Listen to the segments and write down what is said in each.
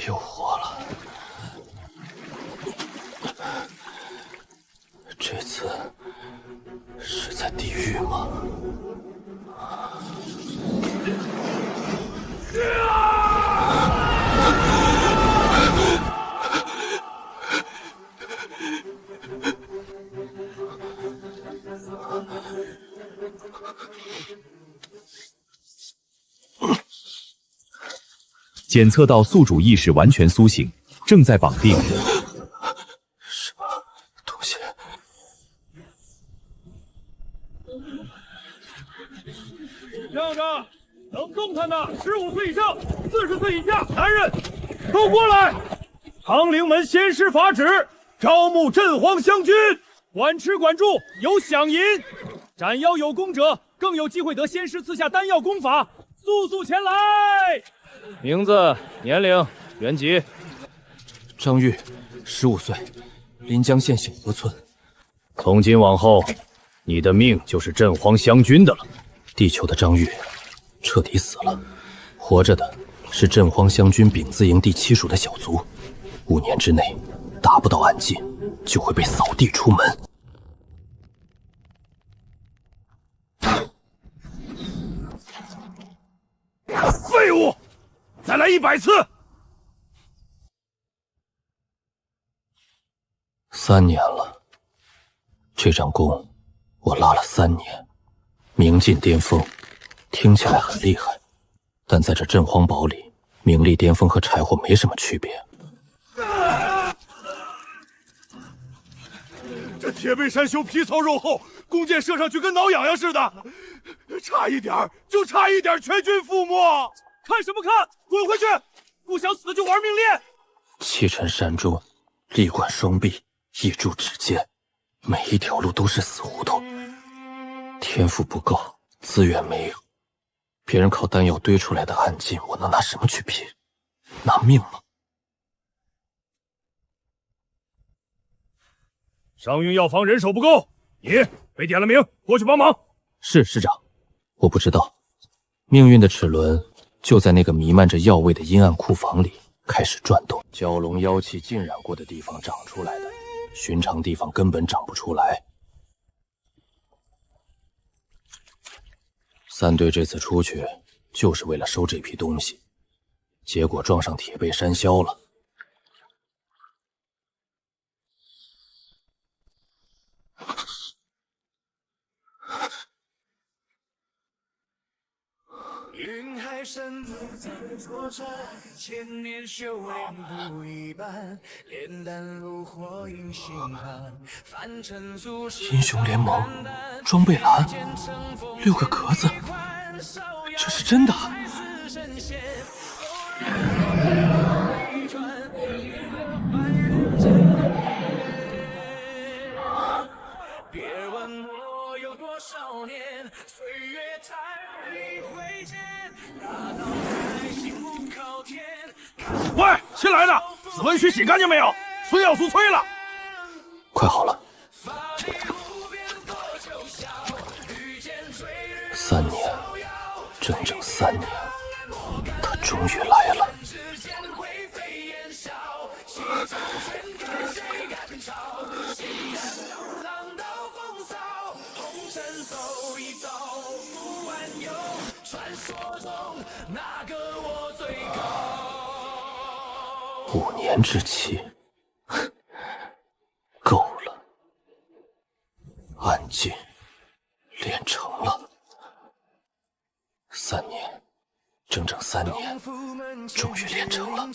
又活了。这次是在地狱吗？检测到宿主意识完全苏醒，正在绑定。什么东西？让着，能动弹的15岁以上、40岁以下男人都过来！长陵门仙师法旨，招募镇荒湘军，管吃管住，有饗银。斩妖有功者更有机会得仙师赐下丹药功法，速速前来！名字、年齡、原籍。张玉，15岁，临江县小河村。从今往後，你的命就是鎮荒湘軍的了。地球的張玉徹底死了，活着的是鎮荒湘軍丙字營第7屬的小卒。5年之內達不到暗禁，就會被掃地出門。廢物！再來100次！3年了，這張弓我拉了3年，明盡巔峰，聽起來很厲害，但在這鎮荒堡裡，名利巔峰和柴火沒什麼區別。這鐵背山丘皮糙肉厚，弓箭射上去跟撓癢癢似的，差一點就差一點全軍覆沒！看什麼看？滾回去！不想死就玩命練！七沉山中，力貫雙臂，一柱指尖，每一條路都是死胡同。天賦不夠，資源沒有，別人靠丹藥堆出來的暗禁，我能拿什麼去拼？拿命嗎？商運藥房人手不夠，你被點了名，過去幫忙。是師長，我不知道，命運的齒輪就在那個彌漫着藥味的陰暗庫房裡開始轉動，蛟龍妖氣浸染過的地方長出來的，尋常地方根本長不出來。3隊這次出去就是為了收這批東西，結果撞上鐵背山魈了。雲海深不在作戰，千年修煉不一般，煉丹爐火映心寒，凡塵俗世英雄聯盟裝備欄6個格子，這是真的。別問我有多少年，歲月太一回見，大道在心不靠天。喂，新來的，死溫區洗乾淨沒有？催藥素催了。快好了。3年，整整3年，他終於來了。5年之期，夠了。暗禁練成了。3年，整整3年，終於練成了。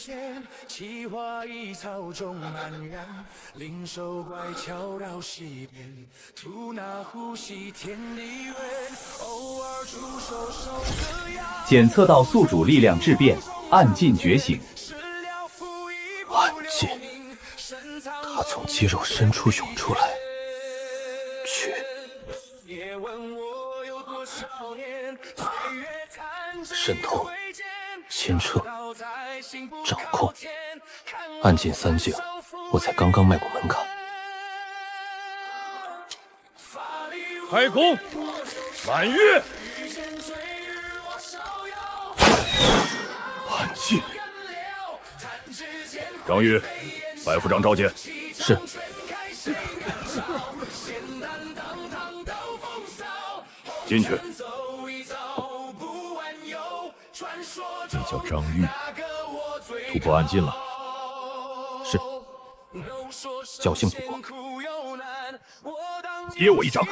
奇花異草中安然，靈獸怪悄繞溪邊，吐納呼吸天地遠，偶爾出手手個妖。檢測到宿主力量質變，暗禁覺醒。暗禁，他從肌肉深處湧出來，去。滲透、清澈、掌控，暗禁3境，我才剛剛邁過門檻。開弓，滿月。暗禁，張玉，白副長召見。是。进去。你叫张玉，突破暗禁了。是。侥幸突破。接我一掌。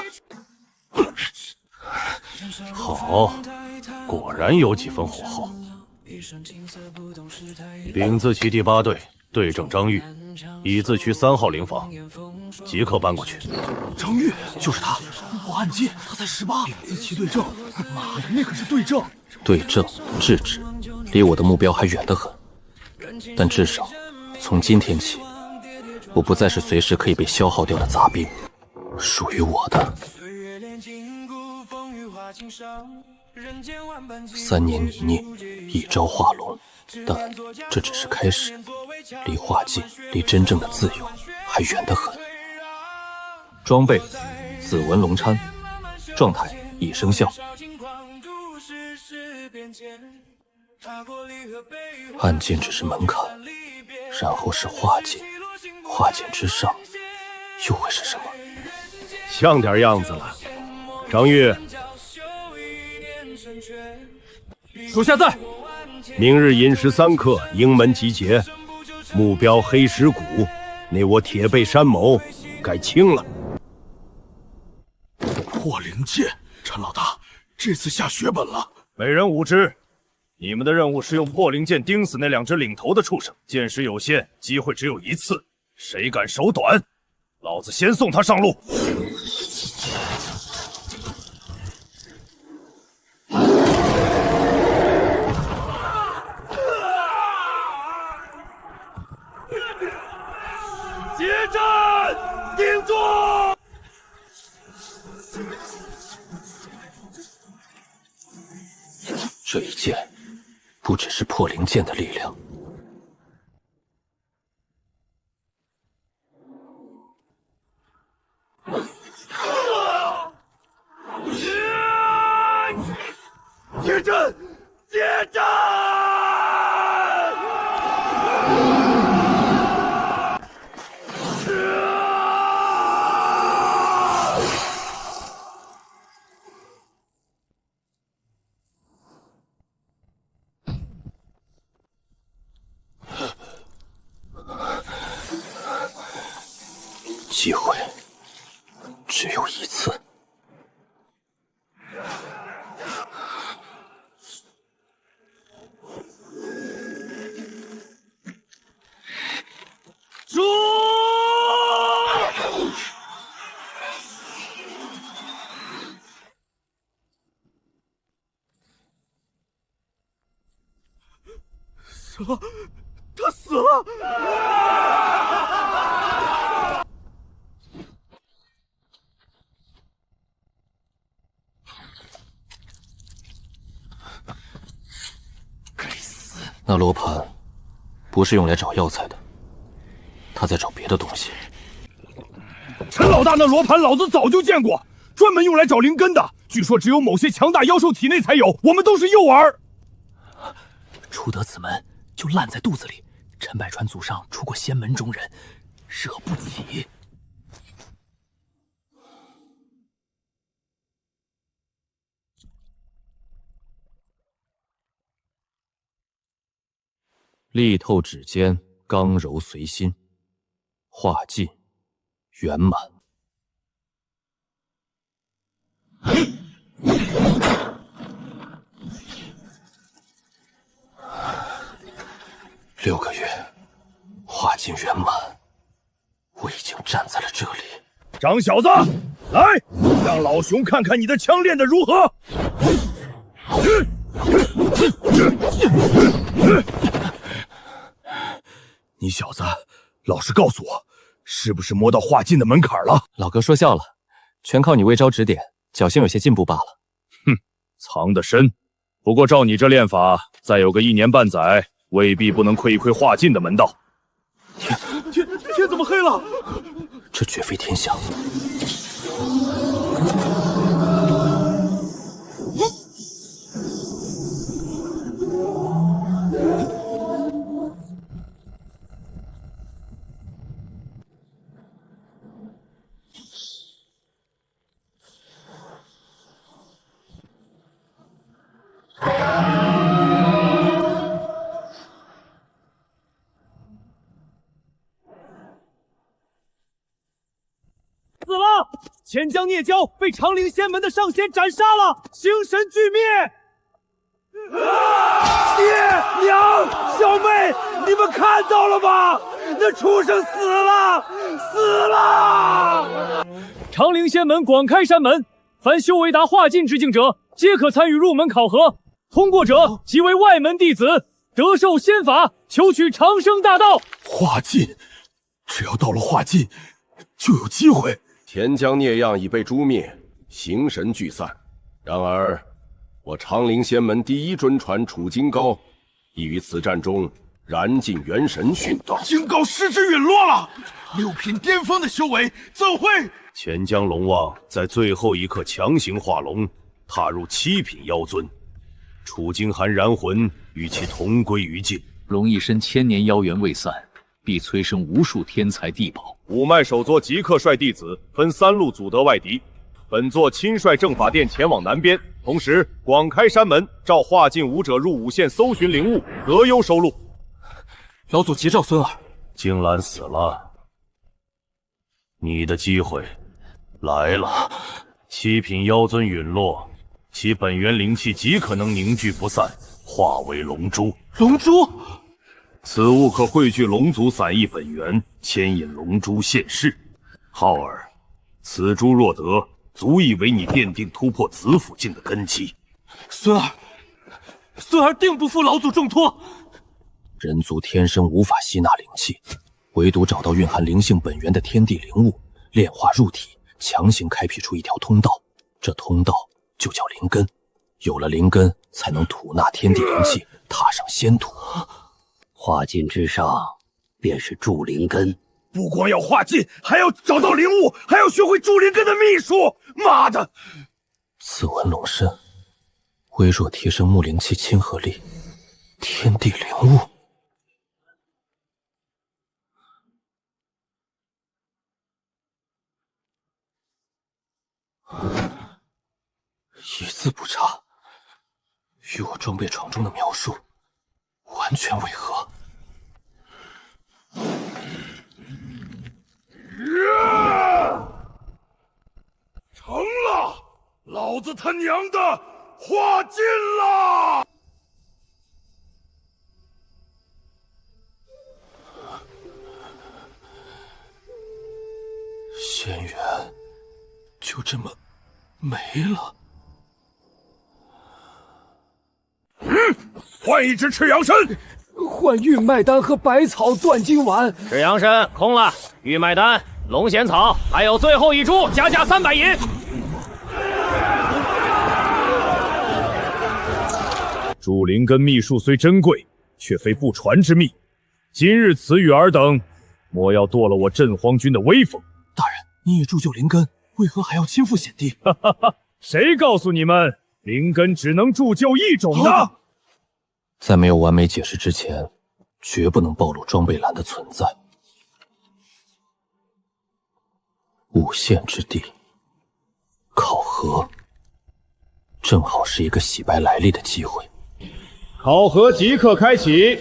好，果然有几分火候。丙字旗第8队队正张玉，乙字区3号灵房，即刻搬过去。张玉就是他，我暗箭，他才18。丙字旗队正，妈的，那可是队正。队正制止，离我的目标还遠得很。但至少從今天起，我不再是隨時可以被消耗掉的雜兵，屬於我的。3年泥濘，1朝化龍，但這只是開始，離化境，離真正的自由還遠得很。裝備：紫紋龍釵，狀態已生效。暗箭只是門檻，然後是化境，化境之上又會是什麼？像點樣子了，張玉。屬下在。明日寅時3刻，營門集結，目標黑石谷，那窩鐵背山某該清了。破灵剑，陈老大，這次下血本了。每人5支。你們的任務是用破靈劍釘死那2只領頭的畜生，劍時有限，機會只有1次，誰敢手短，老子先送他上路。接戰，定住！這一劍不只是破靈劍的力量。接戰！接戰！機會只有1次。住！死了，他死了！那罗盘不是用來找藥材的，他在找別的東西。陳老大，那羅盤老子早就見過，專門用來找靈根的，據說只有某些強大妖獸體內才有，我們都是誘餌。出得此門就爛在肚子裡。陳百川祖上出過仙門中人，惹不起。力透指尖，刚柔隨心，化盡圓滿。6個月，化盡圓滿，我已經站在了這裡。張小子，來，讓老熊看看你的槍練得如何。你小子，老實告訴我，是不是摸到化境的門檻了？老哥說笑了，全靠你微招指點，僥倖有些進步罷了。哼，藏得深。不過照你這練法，再有個1年半載，未必不能窺一窺化境的門道。天怎麼黑了？這絕非天象。钱江聂交被长陵仙门的上仙斩杀了，星神俱灭。爹娘，小妹，你们看到了吗？那畜生死了，死了！长陵仙门广开山门，凡修为达化境之境者，皆可参与入门考核。通过者即为外门弟子，得受仙法，求取长生大道。化境，只要到了化境，就有机会。钱江孽样已被誅灭，形神俱散。然而，我长陵仙门第一尊传楚金高，已于此战中燃尽元神殉道。金高失之陨落了，6品巅峰的修为，怎会？钱江龙王在最后一刻强行化龙，踏入7品妖尊。楚金寒燃魂与其同归于尽。龙一身千年妖缘未散，必催生无数天才地宝。五脉首座即刻率弟子分3路阻得外敌。本座亲率正法殿前往南边，同时广開山門，召化境武者入五縣搜尋靈物，得優收錄。老祖急召孫兒。金蘭死了，你的機會來了。7品妖尊隕落，其本源靈氣極可能凝聚不散，化為龍珠。龍珠，此物可匯聚龍族散逸本源，牽引龍珠現世。浩兒，此珠若得，足以為你奠定突破子府境的根基。孫兒定不負老祖重託。人族天生無法吸納靈氣，唯獨找到蘊含靈性本源的天地靈物，煉化入體，強行開闢出一條通道。這通道就叫靈根，有了靈根，才能吐納天地靈氣，踏上仙途。化境之上，便是築靈根。不光要化境，還要找到靈物，還要學會築靈根的秘術。媽的！此文龍身，微弱提升木靈氣親和力，天地靈物。一字不差，與我裝備床中的描述完全違和。成了，老子他娘的化境了！仙缘就這麼沒了。換一隻赤陽參，換玉脈丹和百草斷筋丸。赤陽參空了，玉脈丹、龍涎草，還有最後一株，加價300銀。築靈根秘術雖珍貴，卻非不傳之秘。今日此與爾等，莫要墮了我鎮荒軍的威風。大人，你已鑄就靈根，為何還要親赴險地？哈哈哈！誰告訴你們，靈根只能鑄就一種呢？在沒有完美解釋之前，絕不能暴露裝備欄的存在。五縣之地，考核，正好是一個洗白來歷的機會。考核即刻開啟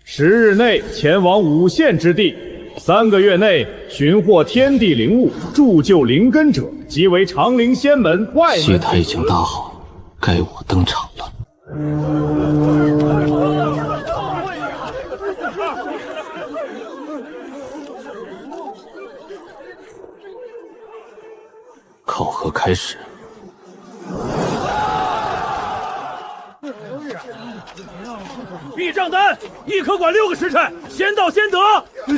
，10日內前往五縣之地，3個月內尋獲天地靈物，鑄就靈根者，即為長陵仙門外門。戲台已經搭好，該我登場了。考核開始。避障丹一顆管6個時辰，先到先得。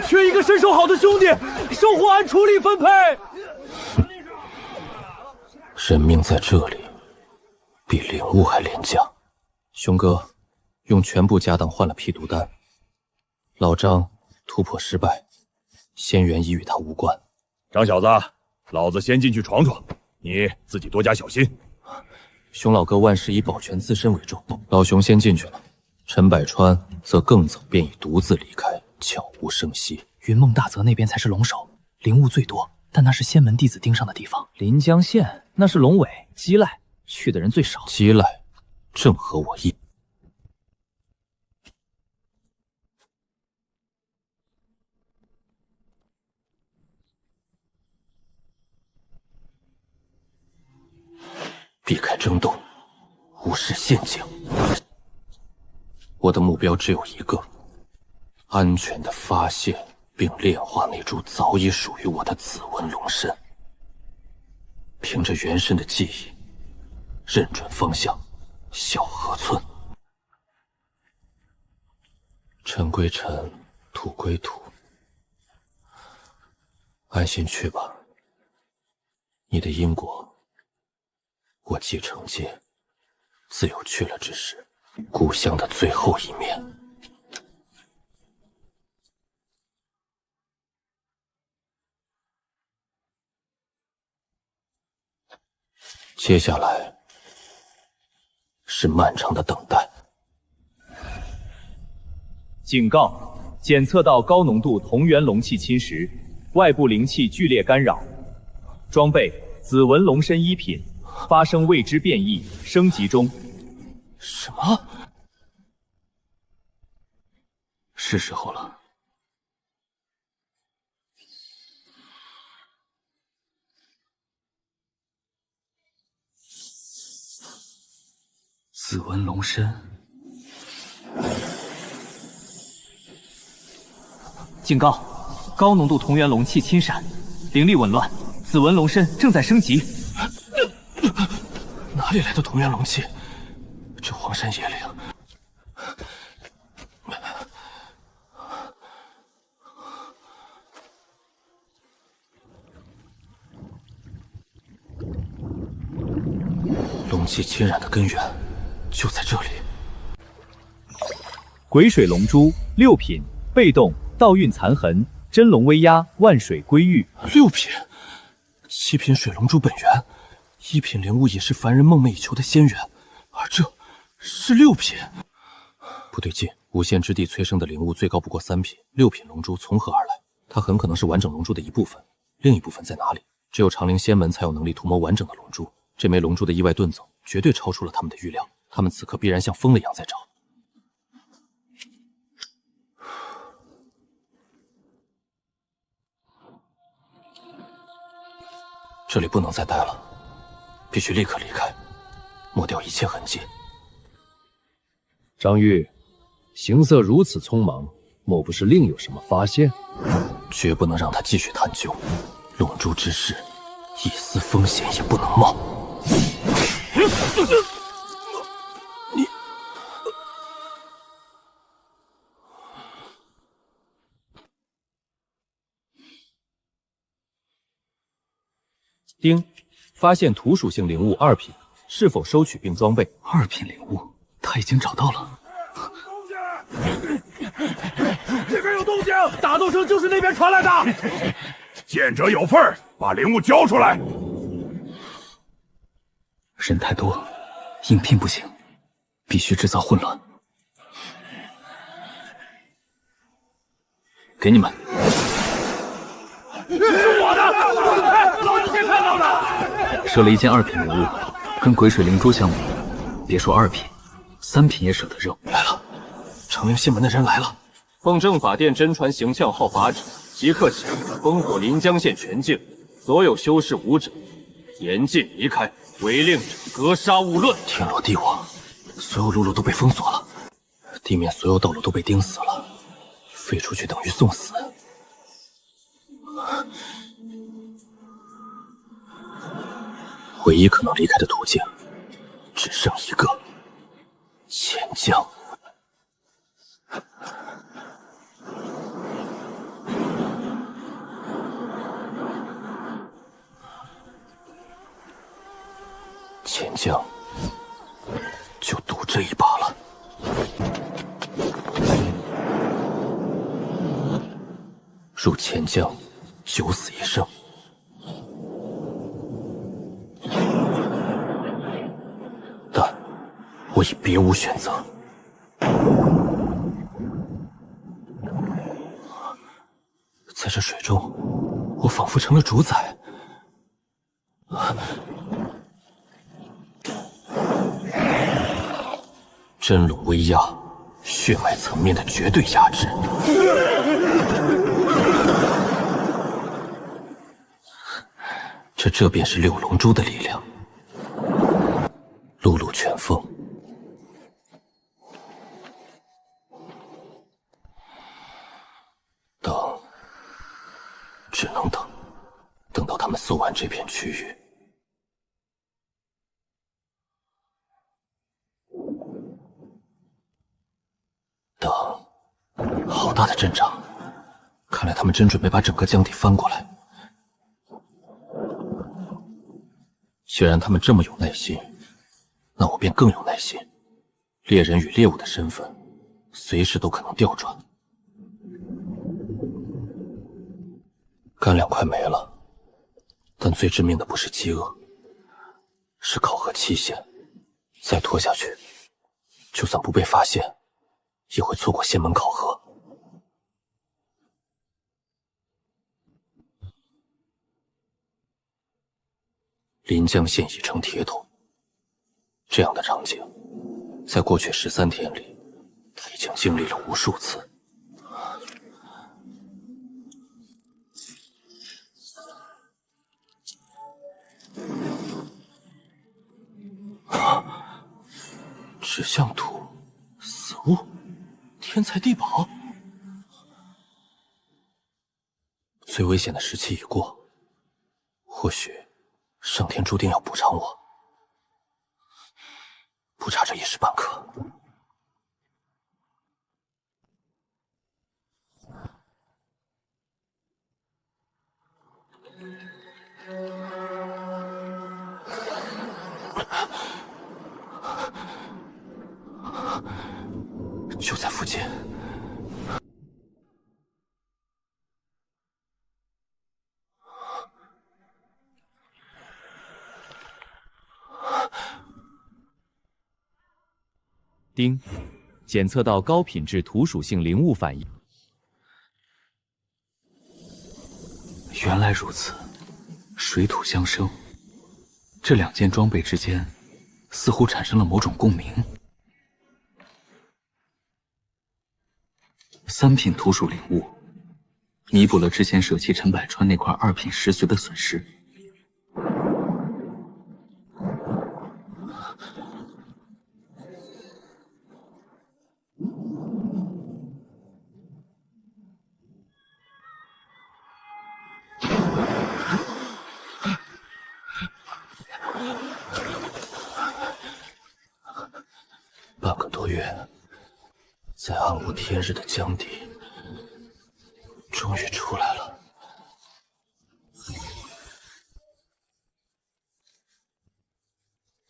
缺一個身手好的兄弟，收穫按處理分配。人命在這裡，比靈物還廉價。兄哥，用全部家當換了辟毒丹。老張突破失敗，仙緣已與他無關。張小子，老子先進去闖闖，你自己多加小心。熊老哥萬事以保全自身為重，老熊先進去了。陳百川則更早便已獨自離開，悄無聲息。雲夢大澤那邊才是龍首，靈物最多，但那是仙門弟子盯上的地方。臨江縣那是龍尾、雞瀨，去的人最少。雞瀨正合我意。避開爭鬥，無視陷阱。我的目標只有一個：安全地發現並煉化那株早已屬於我的紫紋龍參。憑着原神的記憶，認準方向，小河村。塵歸塵，土歸土，安心去吧。你的因果，我既承接，自有去了之时。故乡的最後一面。接下来是漫長的等待。警告：檢測到高濃度同源龍氣侵蝕，外部靈氣劇烈干擾。裝備：紫紋龍參1品，發生未知變異，升級中。什麼？是時候了。紫紋龍參。警告：高濃度同源龍氣侵閃，靈力紊亂，紫紋龍參正在升級。哪裡來的同源龍氣？這荒山野嶺，龙气侵染的根源就在這裡。鬼水龍珠6品，被動道運殘痕，真龍威壓，萬水歸玉。6品，7品水龍珠本源，1品灵物也是凡人夢寐以求的仙源，而這是6品。不對勁，无限之地催生的灵物最高不過3品，6品龍珠從何而來？它很可能是完整龍珠的一部分，另一部分在哪裡？只有長陵仙門才有能力屠魔完整的龍珠。這枚龍珠的意外遁走，絕對超出了他們的預料。他們此刻必然像瘋了一樣在找。這裡不能再待了，必須立刻離開，抹掉一切痕跡。張玉，行色如此匆忙，莫不是另有什麼發現？絕不能讓他繼續探究龍珠之事，一絲風險也不能冒。你，丁，发现土属性灵物2品，是否收取并裝備？2品灵物，他已經找到了。這邊有動靜，打鬥聲就是那邊傳來的。見者有份，把靈物交出來。人太多，應聘不行，必須製造混亂。給你們。是我的，老子先看到的。射了一件2品灵物，跟鬼水靈珠相比，別說2品，3品也捨得扔。來了，長陵仙門的人來了。奉正法殿真傳形象號法旨，即刻起烽火臨江縣全境，所有修士武者嚴禁離開，違令者格殺勿論。天羅地網，所有路路都被封鎖了，地面所有道路都被釘死了，飛出去等於送死。唯一可能離開的途徑，只剩一個：潛江。潜江，就賭這一把了。入潛江，九死一生。但我已別無選擇。在這水中，我仿佛成了主宰。真龍威壓，血脈層面的絕對壓制。這便是6龍珠的力量。露露全封。等，只能等，等到他们搜完这片区域。等，好大的阵仗，看来他们真准备把整个江底翻过来。既然他们这么有耐心，那我便更有耐心。猎人与猎物的身份，随时都可能调轉。干粮快没了，但最致命的不是饥餓，是考核期限。再拖下去，就算不被发現，也會錯過仙門考核。臨江縣已成鐵桶，這樣的場景，在過去13天裡，他已經經歷了無數次。指向图，死物，天才地寶。最危險的時期已過，或許上天注定要補償我，不差這一時半刻。就在附近。丁，檢測到高品質土屬性靈物反應。原來如此，水土相生，這兩件裝備之間似乎產生了某種共鳴。3品土屬靈物，彌補了之前捨棄陳百川那塊2品石髓的損失。半個多月，在暗無天日的江底，終於出來了。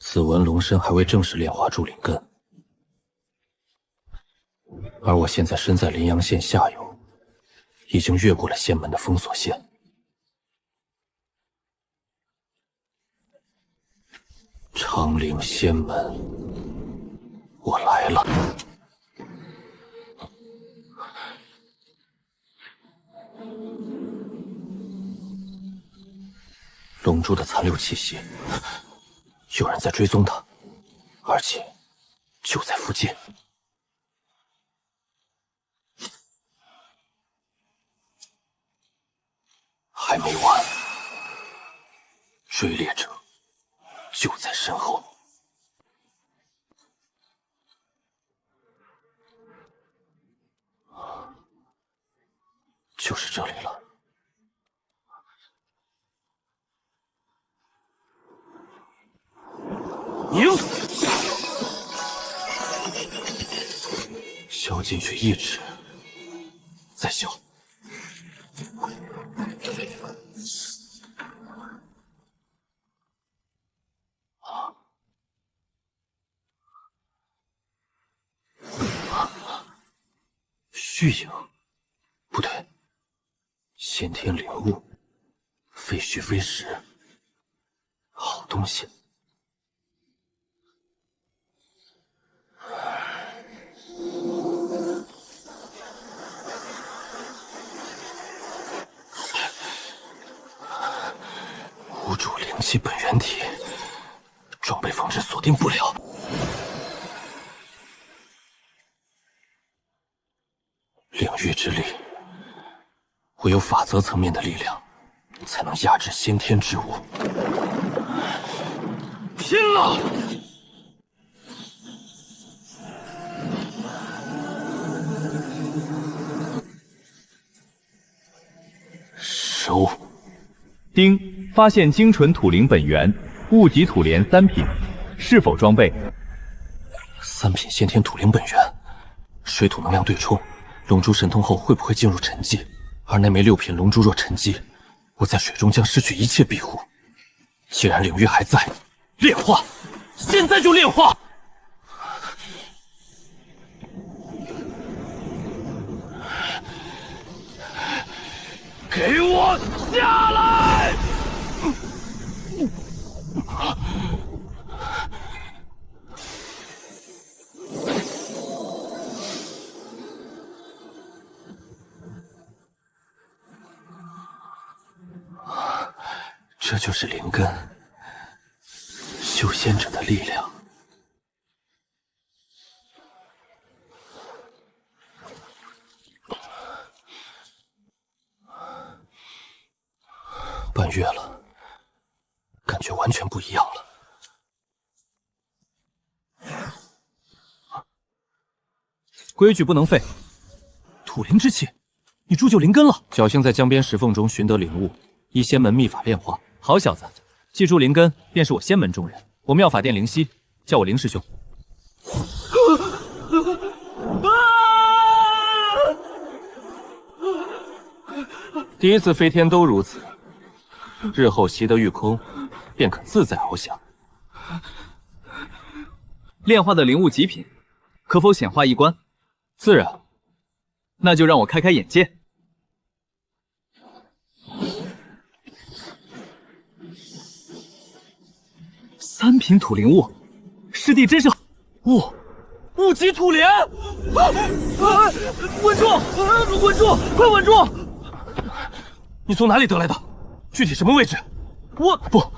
此文龍身還未正式煉化柱靈根，而我現在身在臨陽縣下游，已經越過了仙門的封鎖線。長陵仙門，我來了。龍珠的殘留氣息，有人在追蹤他，而且就在附近。還沒完，追獵者就在身後。就是這裡了。贏！削進去1指，再削。虛影？不對，先天靈物，非虛非實，好東西。无主靈氣本源體，裝備放置鎖定不了。領域之力，唯有法則層面的力量，才能壓制先天之物。拼了！丁，发现精纯土灵本源，物极土莲3品，是否装备？3品先天土灵本源，水土能量对冲，龙珠神通后会不会进入沉寂？而那枚6品龙珠若沉寂，我在水中将失去一切庇护。既然领域还在，炼化，现在就炼化！给我下来！这就是灵根，修仙者的力量。半月了，感觉完全不一样了。规矩不能废。土灵之气，你铸就灵根了。侥幸在江边石缝中寻得灵物，依仙门秘法炼化。好小子，记住灵根便是我仙门中人。我妙法殿灵犀，叫我灵师兄。第一次飞天都如此，日後習得御空，便可自在翱翔。炼化的灵物极品，可否显化一关？自然。那就让我开开眼界。3品土灵物，师弟真是物极土莲！稳住！稳住！快稳住！你从哪里得来的？具体什么位置？不，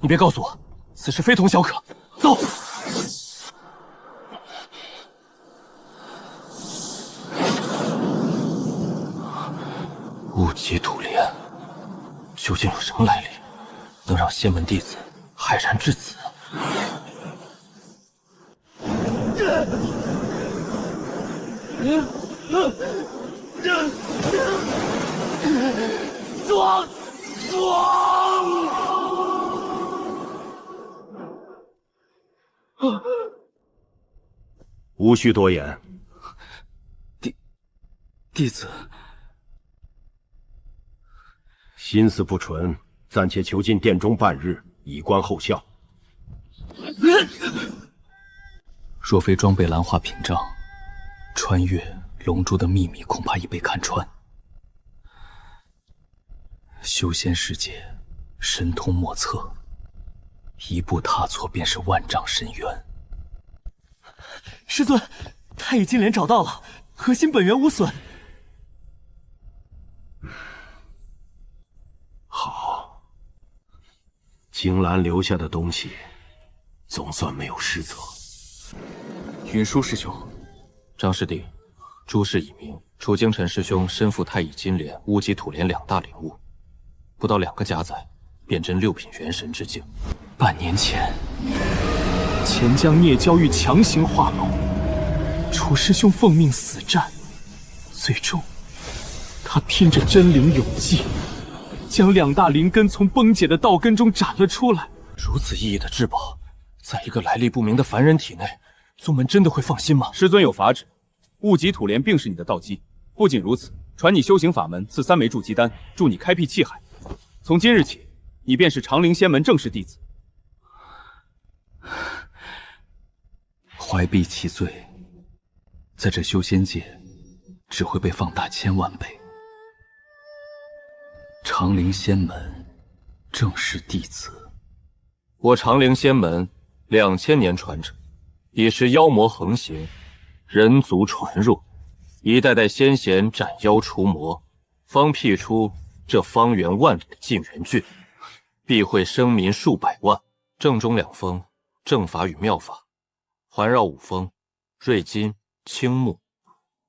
你别告诉我，此事非同小可。走。物极土莲，究竟有什么来历，能让仙门弟子骇然至此？无需多言。弟子心思不纯，暂且囚禁殿中半日，以观后效。若非装备兰花屏障，穿越龙珠的秘密恐怕已被看穿。修仙世界，神通莫测，一步踏錯便是万丈深淵。师尊，太乙金莲找到了，核心本源无损。好，金兰留下的东西，总算没有失责。云舒师兄，张师弟，诸事已明。楚京辰師兄身負太乙金蓮、烏脊土蓮2大靈物，不到2個加載，便真6品元神之境。半年前，前將孽交玉強行化龍，楚師兄奉命死戰，最終他拼着真靈勇技，將2大靈根從崩解的道根中斬了出來。如此意義的至寶，在一個來歷不明的凡人體內，宗門真的會放心嗎？師尊有法旨，物極土蓮並是你的道基。不僅如此，傳你修行法門，賜3枚築基丹，助你開闢氣海。從今日起，你便是長陵仙門正式弟子。懷璧其罪，在這修仙界，只會被放大1000萬倍。長陵仙門正式弟子，我長陵仙門2000年傳承，已是妖魔橫行，人族傳入，一代代仙賢斬妖除魔，方闢出這方圓萬里的盡元郡，必會生民數百萬。正中2峰，正法與妙法，環繞5峰，瑞金、青木、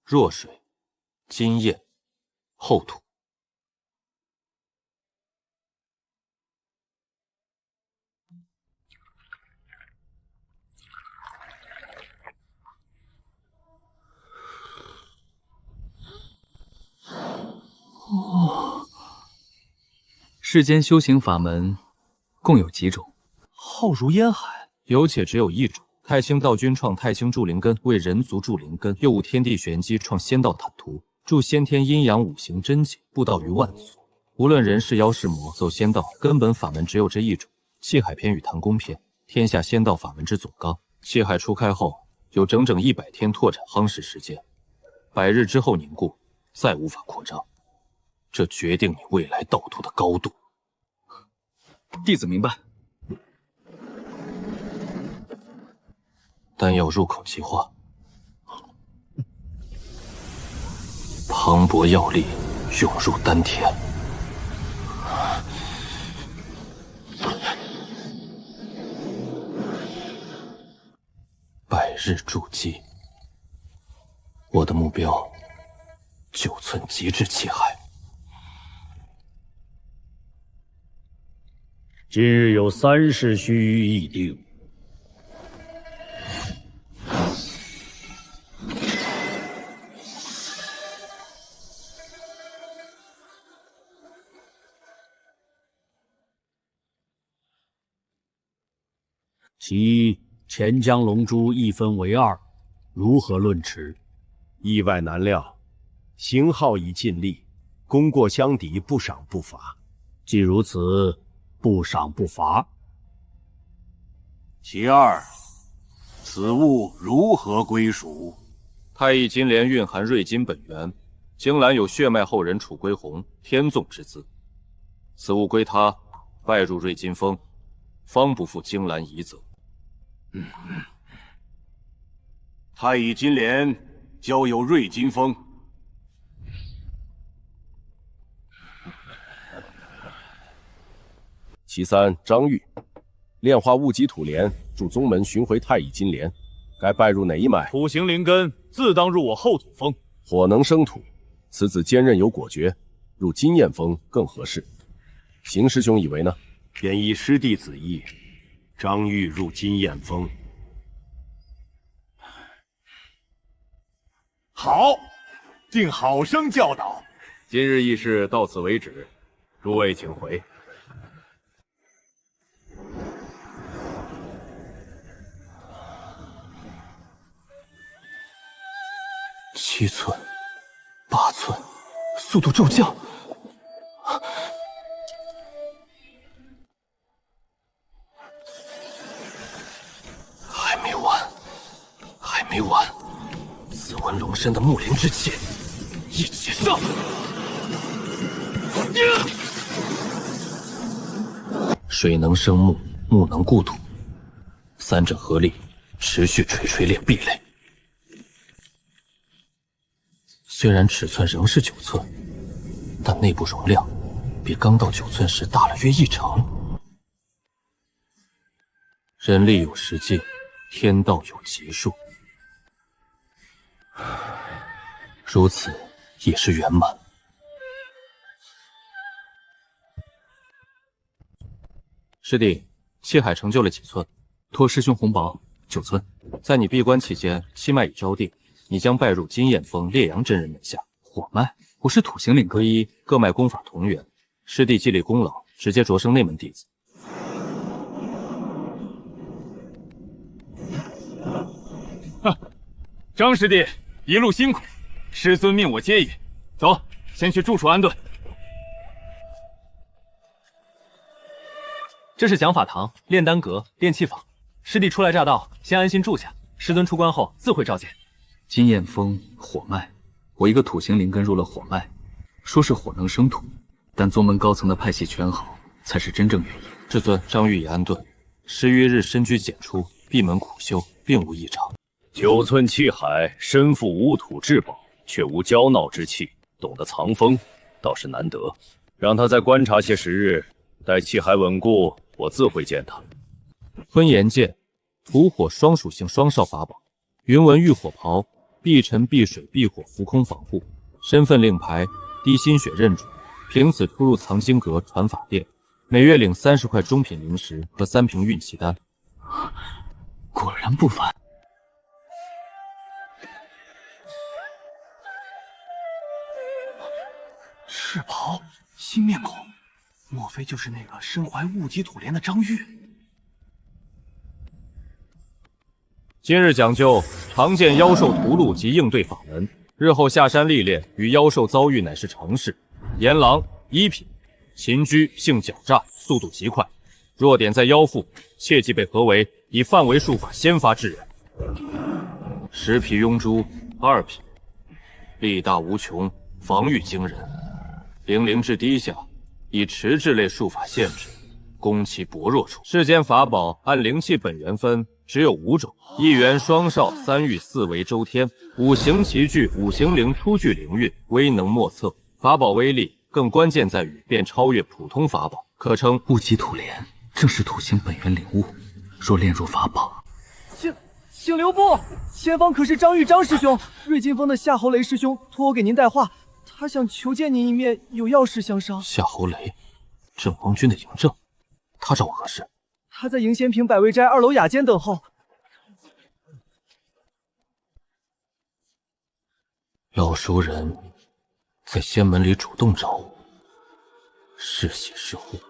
弱水、金焰、厚土。世间修行法门共有几种？浩如烟海，有且只有一种。太清道君创太清筑灵根，为人族筑灵根；又悟天地玄机，創仙道坦途，助先天陰陽五行真解，布道於萬俗。無論人是妖是魔，走仙道根本法門只有這一種。氣海篇與唐宮篇，天下仙道法門之總綱。氣海初開後，有整整100天拓展夯實時間，100日之後凝固，再無法擴張。這決定你未來道途的高度。弟子明白。丹藥入口即化，磅礴藥力湧入丹田。100日築基，我的目標9寸極致氣海。今日有3事須予議定。其一，钱江龙珠一分为2，如何论持？意外难料，邢浩已盡力，功過相抵，不賞不罰。既如此，不賞不罰。其二，此物如何歸屬？太乙金蓮蘊含瑞金本源，金蘭有血脈後人楚歸鴻天縱之姿，此物歸他，拜入瑞金峰，方不負金蘭遺澤。太乙金蓮交有瑞金峰。其三，張玉，煉化物極土蓮，助宗門尋回太乙金蓮，該拜入哪一脈？土行靈根自當入我後土峰。火能生土，此子堅韌有果決，入金焰峰更合適。邢師兄以為呢？便依師弟子意。張玉入金焰峰，好，定好生教導。今日議事到此為止，諸位請回。7寸、8寸，速度驟降。沒完！紫紋龍身的木靈之氣，一起上！水能生木，木能固土，3者合力，持續錘錘煉壁壘。雖然尺寸仍是9寸，但內部容量比剛到9寸時大了約1成。人力有時盡，天道有極數。如此也是圓滿。師弟，氣海成就了幾寸？托師兄紅寶，9寸。在你閉關期間，氣脈已招定，你將拜入金焰峰烈陽真人門下。火脈，我是土行領根，一各脈功法同源，師弟既立功勞，直接擢升內門弟子。張師弟一路辛苦，師尊命我接引，走，先去住處安頓。這是講法堂、煉丹閣、煉器坊，師弟初來乍到，先安心住下。師尊出關後自會召見。金焰峰火脈，我一個土行靈根入了火脈，說是火能生土，但宗門高層的派系權好才是真正原因。至尊，張玉已安頓，10餘日深居簡出，閉門苦修，並無異常。9寸氣海，身負無土至寶，卻無驕鬧之氣，懂得藏風，倒是難得。讓他再觀察些時日，待氣海穩固，我自會見他。吞炎劍，土火雙屬性雙少法寶，雲紋浴火袍，避塵避水避火浮空防護。身份令牌，滴心血認主，憑此出入藏經閣傳法殿，每月領30塊中品靈石和3瓶運氣丹。果然不凡。赤袍，新面孔，莫非就是那个身懷物极土蓮的張玉？今日講究常見妖獸屠戮及應對法門，日後下山歷練與妖獸遭遇乃是常事。炎狼1品，秦居性狡詐，速度極快，弱點在腰腹，切忌被合為以範圍術法先發之人。石皮庸豬2品，力大無窮，防禦驚人，靈至低下，以持質類術法限制，攻其薄弱處。世間法寶按靈氣本源分，只有5種：1元雙少，3玉4為周天，5行齊聚，5行靈初具靈運，威能莫測。法寶威力更關鍵在於便超越普通法寶，可稱物極土蓮，正是土星本源領悟。若煉入法寶，請留步！前方可是張玉張師兄，瑞金峰的夏侯雷師兄托我給您帶話，他想求見您一面，有要事相商。夏侯雷，正王軍的嬴政，他找我何事？他在迎仙坪百味齋2樓雅間等候。老熟人在仙門裡主動找我，是喜是禍？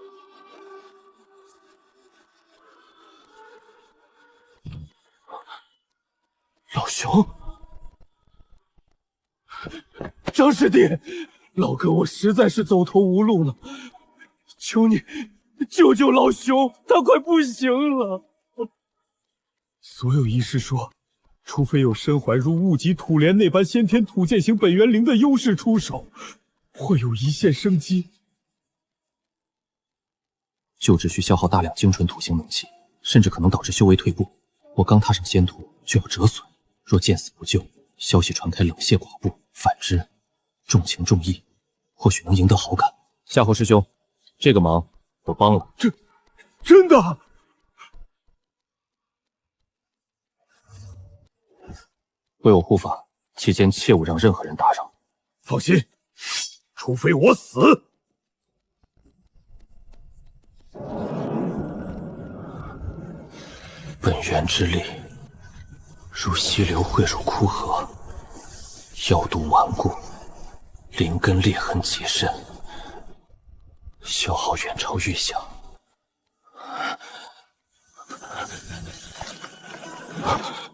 老熊，张師弟，老哥我實在是走投無路了，求你救救老熊，他快不行了。所有醫師說，除非有身懷如物極土蓮那般先天土劍型本源靈的優勢出手，會有一線生機。就只需消耗大量精純土型能氣，甚至可能導致修為退步。我剛踏上仙途就要折損，若見死不救，消息傳開冷謝寡步；反之，重情重義，或許能贏得好感。夏侯師兄，這個忙我幫了。真的？為我護法，期間切勿讓任何人打擾。放心，除非我死。本源之力，如溪流匯入枯河，藥毒頑固，靈根裂痕極深，消耗遠超預想。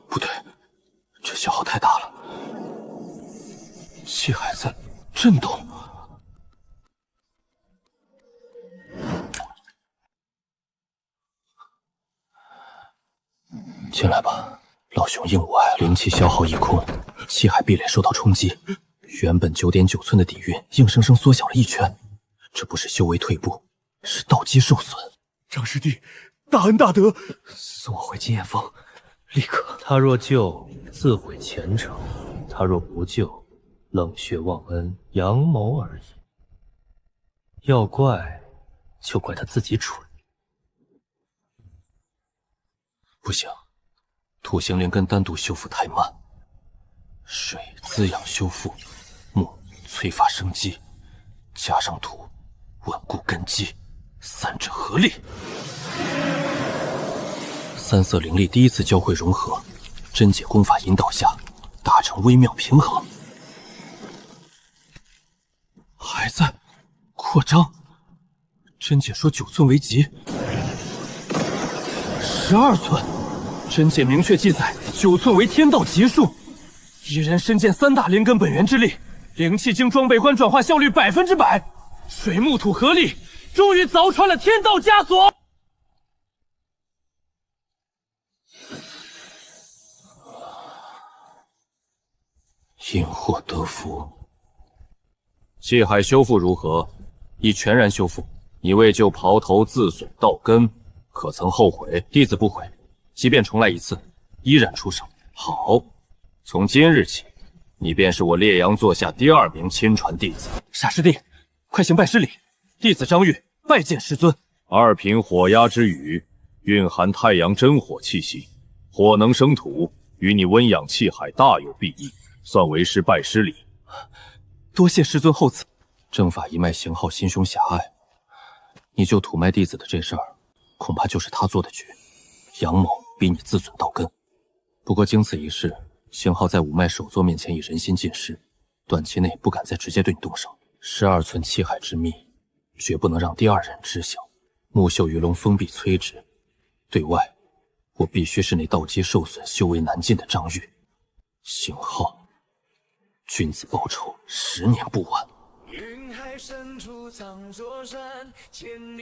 不對，這消耗太大了，氣海在震動。進來吧，老熊應無礙了。靈氣消耗一空，氣海壁壘受到衝擊，原本9.9寸的底蘊硬生生縮小了1圈。這不是修為退步，是道基受損。張師弟，大恩大德，送我回金焰峰，立刻。他若救，自毀前程；他若不救，冷血忘恩，陽謀而已。要怪，就怪他自己蠢。不行，土行靈根單獨修復太慢，水滋養修復，木催發生機，加上土穩固根基，三者合力，三色靈力第一次交匯融合，真解功法引導下，達成微妙平衡。還在擴張，真解說9寸為極，12寸。真解明確記載9寸為天道極數，一人身見3大靈根本源之力，靈氣經裝備觀轉化效率100%，水木土合力，終於鑿穿了天道枷鎖。因禍得福。氣海修復如何？已全然修復。你為救袍頭自損道根，可曾後悔？弟子不悔。即便重來一次，依然出手。好，從今日起，你便是我烈陽座下第2名親傳弟子。傻師弟，快行拜師禮。弟子張玉拜見師尊。2品火壓之羽，蘊含太陽真火氣息，火能生土，與你溫養氣海大有裨益，算為師拜師禮。多謝師尊厚賜。正法一脈型號心胸狹隘，你救土脈弟子的這事兒，恐怕就是他做的局。陽謀逼你自損道根，不過經此一事，星號在五脈首座面前已人心盡失，短期內不敢再直接對你動手。12寸氣海之秘，絕不能讓第二人知曉。木秀魚龍封閉摧之，對外，我必須是那道階受損、修為難進的張玉。邢浩，君子報仇，10年不晚。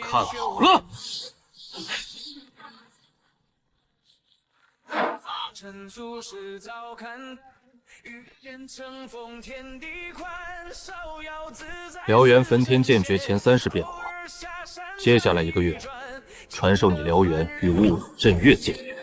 看好了！燎原焚天剑诀前30变化，接下来1個月，傳授你燎原与雾震月劍诀。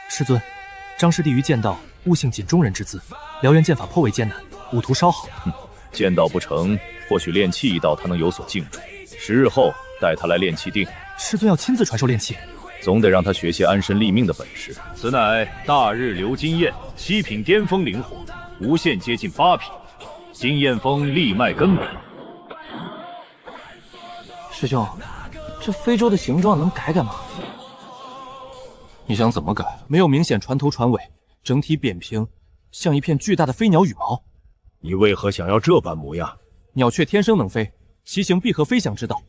师尊，张师弟于剑道悟性仅中人之资，燎原剑法颇为艰难，武途稍好。剑道不成，或许炼气一道他能有所进驻。10日后带他来炼气定。师尊要亲自传授炼气，总得让他学些安身立命的本事。此乃大日流金焰，7品巅峰灵火，无限接近8品，金焰峰力脉根本。师兄，这非洲的形状能改改吗？你想怎么改？没有明显船头船尾，整体扁平，像一片巨大的飞鸟羽毛。你为何想要这般模样？鸟雀天生能飞，其形必合飞翔之道。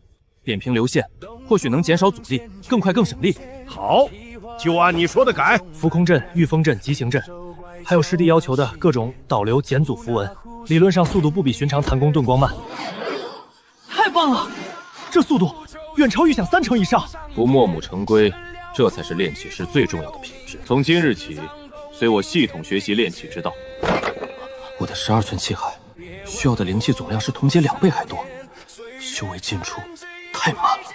扁平流线，或许能减少阻力，更快更省力。好，就按你说的改。浮空阵、御风阵、急行阵，还有师弟要求的各种导流、减阻符文，理論上速度不比寻常彈弓遁光慢。太棒了，這速度遠超預想3成以上。不墨母成規，這才是煉氣師最重要的品質。從今日起，隨我系統學習煉氣之道。我的12寸氣海需要的靈氣總量是同階2倍還多，修為進出太慢了。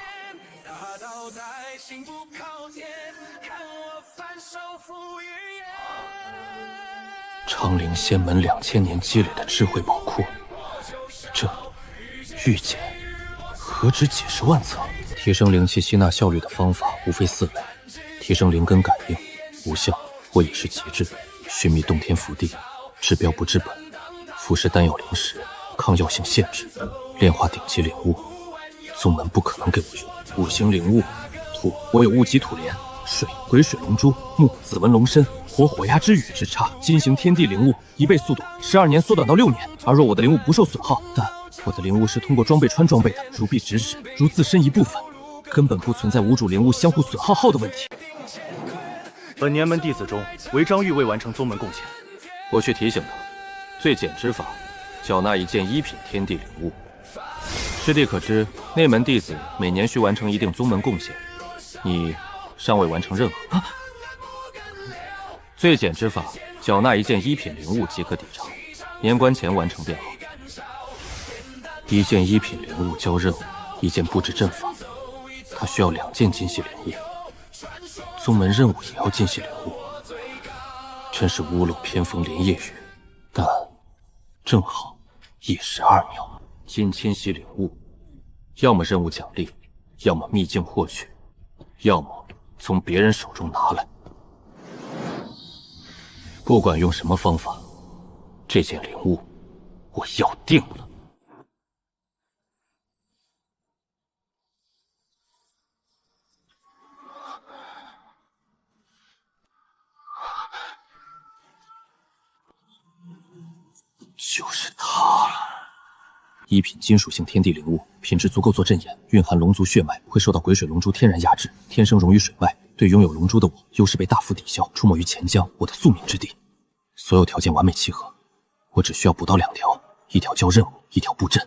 昌陵仙門2000年積累的智慧寶庫，這玉簡何止幾10萬冊？提升靈氣吸納效率的方法無非4類：提升靈根感應，無效或已是極致；尋覓洞天福地，治標不治本；服食丹藥靈石，抗藥性限制；煉化頂級靈物。宗門不可能給我用。5行靈物，土我有物極土蓮，水癸水龍珠，木紫紋龍參，火火鴉之羽之差。金行天地靈物1倍速度，12年縮短到6年。而若我的靈物不受損耗，但我的靈物是通過裝備穿裝備的，如臂指指，如自身一部分，根本不存在無主靈物相互損耗耗的問題。本年門弟子中，唯張玉未完成宗門貢獻。我去提醒他，最簡之法，繳納1件1品天地靈物。師弟可知，內門弟子每年需完成一定宗門貢獻，你尚未完成任何。最簡之法，繳納1件1品靈物即可抵償，年關前完成便好。1件1品靈物交任務，1件布置陣法，他需要2件精細靈物。宗門任務也要精細靈物，真是屋漏偏逢連夜雨，但正好1石2鳥。金千禧領悟，要麼任務獎勵，要麼秘境獲取，要麼從別人手中拿來。不管用什麼方法，這件領悟我要定了。就是他了。1品金屬性天地靈物，品質足夠做陣眼，蘊含龍族血脈，不會受到癸水龍珠天然壓制，天生溶於水外，對擁有龍珠的我優勢被大幅抵消。出沒於錢江，我的宿命之地，所有條件完美契合，我只需要補到2條，1條交任務，1條布陣。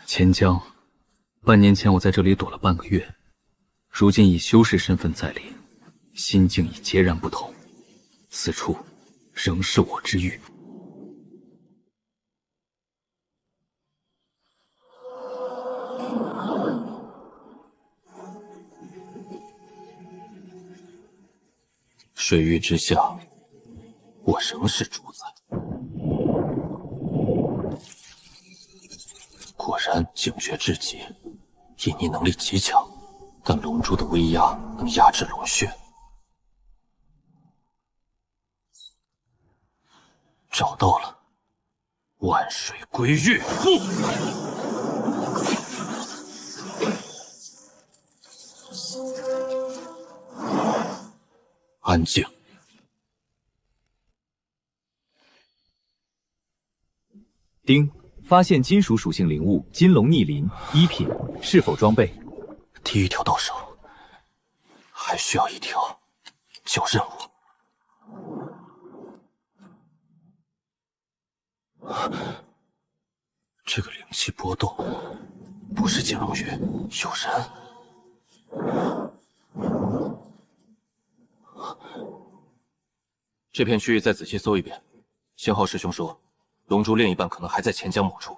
錢江，半年前我在這裡躲了半個月，如今以修士身份在裡，心境已截然不同。此處仍是我之域。水域之下，我仍是主宰。果然警觉至極，隐匿能力極強，但龍珠的威壓能壓制龍血。找到了，萬水歸玉。安靜。丁，发现金属属性灵物金龙逆鳞1品，是否装备？第一条到手，还需要一条叫任务。这个灵气波动，不是金龙羽，有人。这片区域再仔细搜一遍。星浩师兄说，龙珠另一半可能还在钱江某处。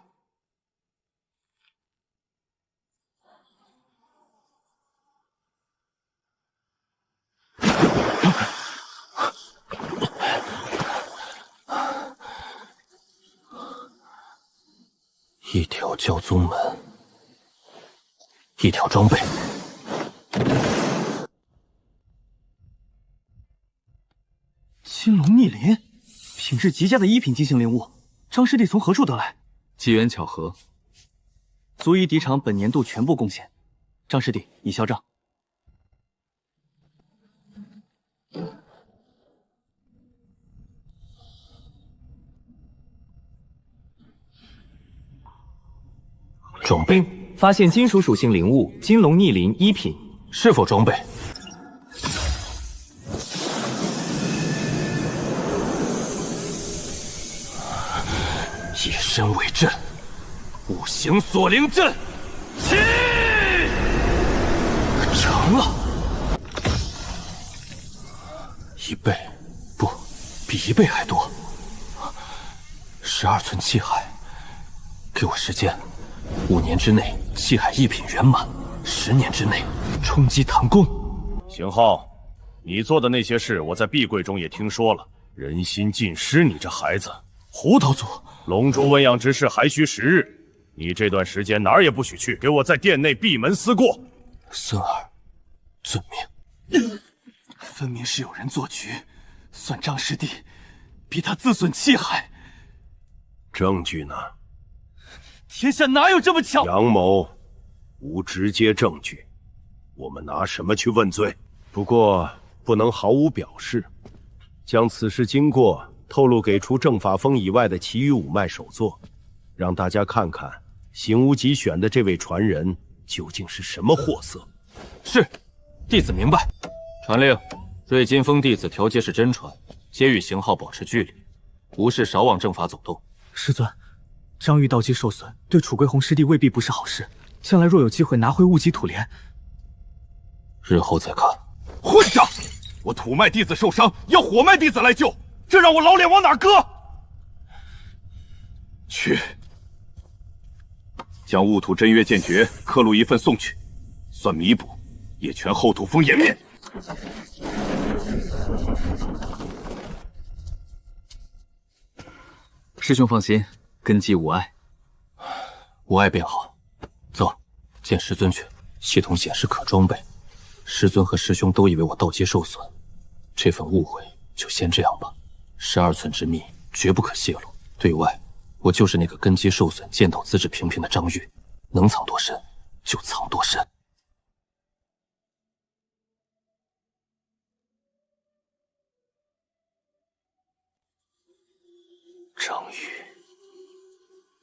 一条教宗门，一条装备。金龙逆鳞，品质极佳的1品金星灵物，张师弟从何处得来？机缘巧合，足以抵偿本年度全部贡献。张师弟已销账。装备，发现金属属性灵物金龙逆鳞1品，是否装备？以身为阵，五行锁灵阵，起！成了，1倍，不，比1倍还多。12寸气海，给我时间，5年之内气海1品圓滿，10年之內衝擊唐宮。邢浩，你做的那些事，我在碧桂中也聽說了。人心盡失，你這孩子！胡道祖，龍珠溫養之事還需10日，你這段時間哪兒也不許去，給我在殿內閉門思過。孫兒，遵命。分明是有人做局，算張師弟逼他自損氣海。證據呢？天下哪有這麼巧？楊某無直接證據，我們拿什麼去問罪？不過不能毫無表示，將此事經過透露給除正法峰以外的其餘5脈首座，讓大家看看邢無極選的這位傳人究竟是什麼貨色。是，弟子明白。傳令，瑞金峰弟子調節是真傳，皆與邢浩保持距離，無事少往正法走動。師尊，張玉道基受損，對楚歸弘師弟未必不是好事。將來若有機會拿回物極土蓮，日後再看。混賬！我土脈弟子受傷，要火脈弟子來救，這讓我老臉往哪擱？去，將戊土真約劍訣刻錄一份送去，算彌補葉泉後土峰顏面。師兄放心，根基無礙。無礙便好。走，見師尊去。系統顯示可裝備。師尊和師兄都以為我道階受損，這份誤會就先這樣吧。12寸之秘絕不可洩露，對外我就是那個根基受損、劍道資質平平的張玉，能藏多深就藏多深。張玉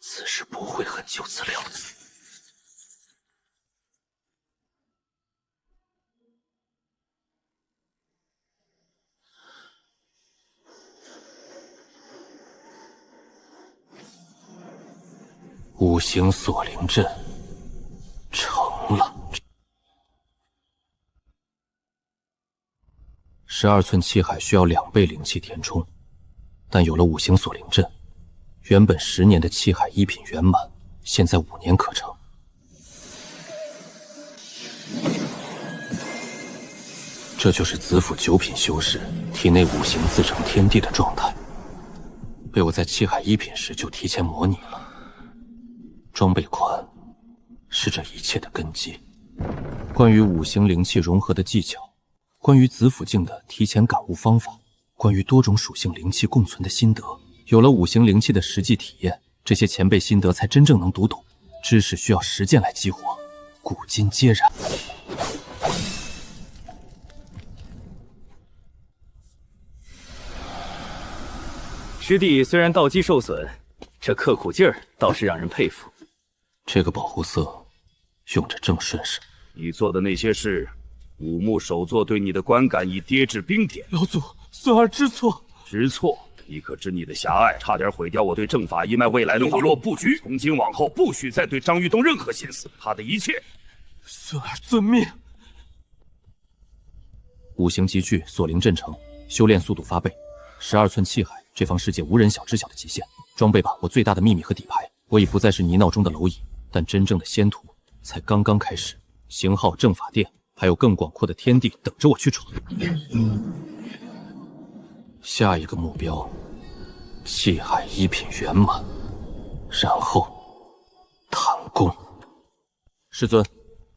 此時不會很久資料的。五行鎖靈陣成了。12寸氣海需要2倍靈氣填充，但有了五行鎖靈陣，原本10年的氣海1品圓滿，現在5年可成。這就是子府9品修士體內五行自成天地的狀態，被我在氣海1品時就提前模擬了。裝備款是這一切的根基，關於五行靈氣融合的技巧，關於子府境的提前感悟方法，關於多種屬性靈氣共存的心得，有了五行靈氣的實際體驗，這些前輩心得才真正能讀懂。知識需要實踐來激活，古今皆然。師弟虽然道基受損，這刻苦勁兒倒是讓人佩服。這個保護色用着正順手。你做的那些事，武木首座对你的觀感已跌至冰點。老祖，孙兒知錯。知錯？你可知你的狹隘，差點毀掉我對正法一脈未來的網絡布局。從今往後，不許再對張玉動任何心思，他的一切。孙兒遵命。五行集聚，锁灵陣城，修煉速度發倍。12寸氣海，這方世界無人想知曉的極限。裝備把握最大的秘密和底牌。我已不再是泥淖中的螻蟻，但真正的仙途才剛剛開始。型號正法殿，還有更廣闊的天地等着我去闖。下一個目標，氣海一品圓滿，然後彈功。師尊，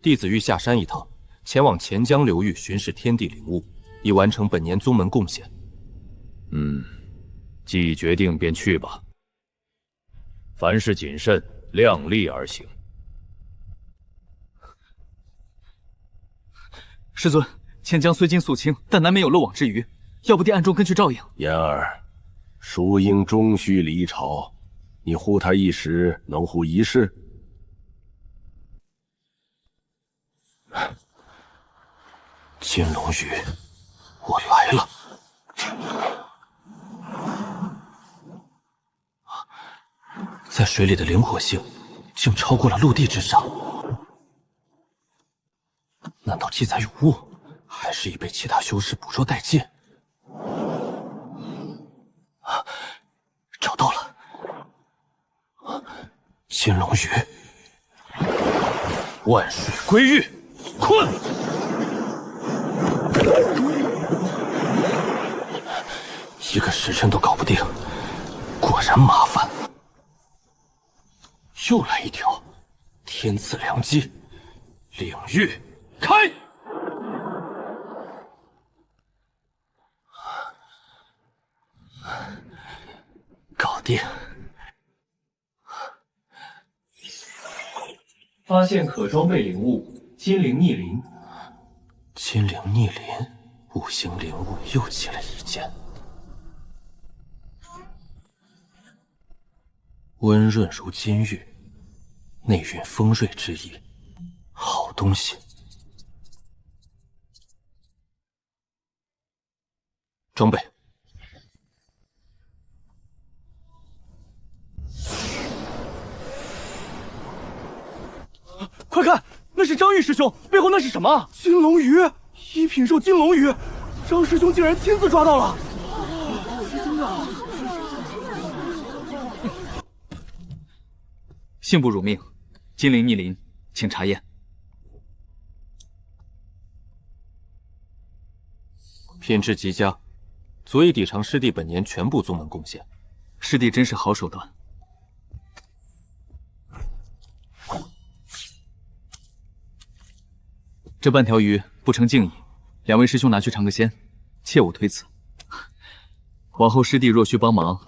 弟子欲下山一趟，前往錢江流域巡視天地靈物，以完成本年宗門貢獻。既已決定便去吧。凡事謹慎，量力而行。師尊，錢江雖經肅清，但難免有漏網之魚，要不弟暗中跟去照應。言兒，淑英終須離巢，你護他一時，能護一世？金龍魚，我來了。在水裡的靈活性竟超過了陸地之上，難道記載有誤，還是已被其他修士捕捉殆盡？找到了，金龍魚，萬水歸玉，困！一個時辰都搞不定，果然麻煩。又來一條，天賜良機，領域開！搞定！發現可裝備靈物金靈逆鱗。金靈逆鱗，五行靈物又起了一件。溫潤如金玉，內蘊鋒銳之意，好東西。裝備。快看，那是張玉師兄，背後那是什麼？金龍魚，一品獸金龍魚，張師兄竟然親自抓到了！幸不辱命，金靈逆鱗，請查驗。品質極佳，足以抵償師弟本年全部宗門貢獻。師弟真是好手段。這半條魚不成敬意，兩位師兄拿去嘗個鮮，切勿推辭。往後師弟若需幫忙，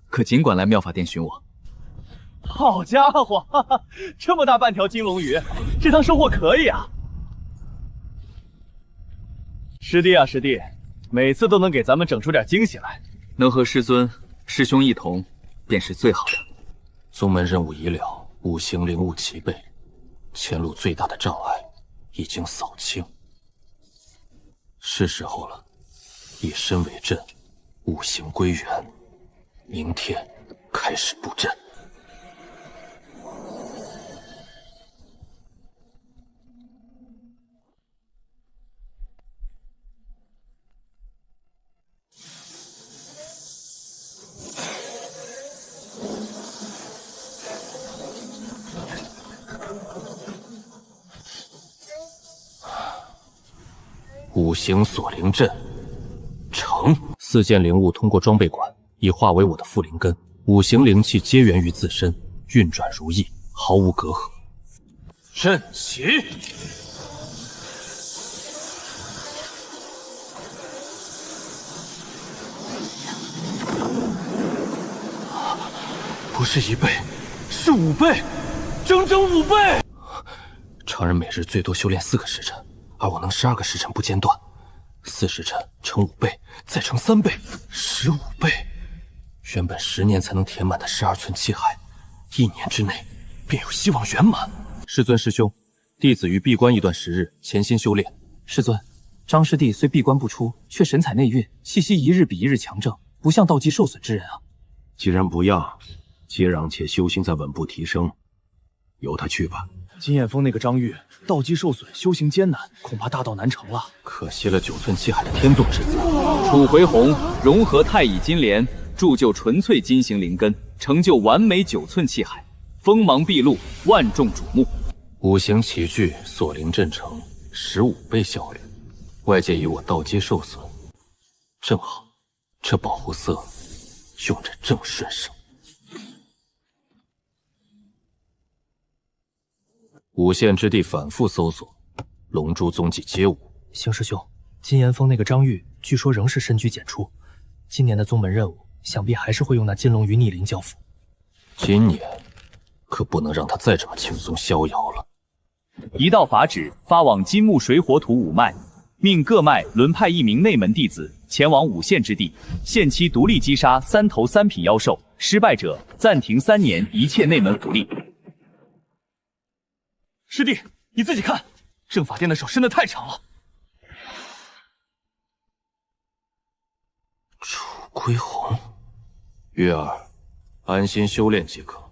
可儘管來妙法殿尋我。好家伙，哈哈，這麼大半條金龍魚，這趟收穫可以啊！師弟啊，師弟，每次都能給咱們整出點驚喜來。能和師尊、師兄一同，便是最好的。宗門任務已了，五行靈物齊備，前路最大的障礙已經掃清，是時候了。以身為陣，五行歸元，明天開始布陣。五行鎖靈陣成，4件靈物通過裝備管，已化為我的副靈根。五行靈氣皆源於自身，運轉如意，毫無隔閡。陣起！不是1倍，是5倍，整整5倍！常人每日最多修煉4個時辰。而我能12個時辰不間斷，4時辰乘5倍，再乘3倍，15倍，原本10年才能填滿的12寸氣海，1年之內便有希望圓滿。师尊師兄，弟子于閉關一段时日，潛心修煉。师尊，张师弟虽閉關不出，却神采内蕴，气息一日比一日强盛，不像道基受损之人啊。既然不要，接壤且修行在稳步提升，由他去吧。金焰峰那个张玉，道基受损，修行艰难，恐怕大道难成了。可惜了9寸气海的天纵之子。楚回红融合太乙金莲，铸就纯粹金型灵根，成就完美9寸气海，锋芒毕露，万众瞩目。五行齐聚，锁灵阵成，15倍效率。外界以我道阶受损，正好这保护色用着正顺手。五县之地反复搜索，龙珠踪迹皆无。邢师兄，金岩峰那个张玉，据說仍是深居簡出。今年的宗門任務，想必還是會用那金龍與逆鱗交付。今年可不能讓他再這麼輕鬆逍遙了。一道法旨發往金木水火土5脈，命各脈輪派1名內門弟子前往5縣之地，限期獨立擊殺3頭3品妖獸，失敗者暫停3年一切內門福利。師弟，你自己看，正法殿的手伸得太長了。楚歸紅，月兒，安心修煉即可。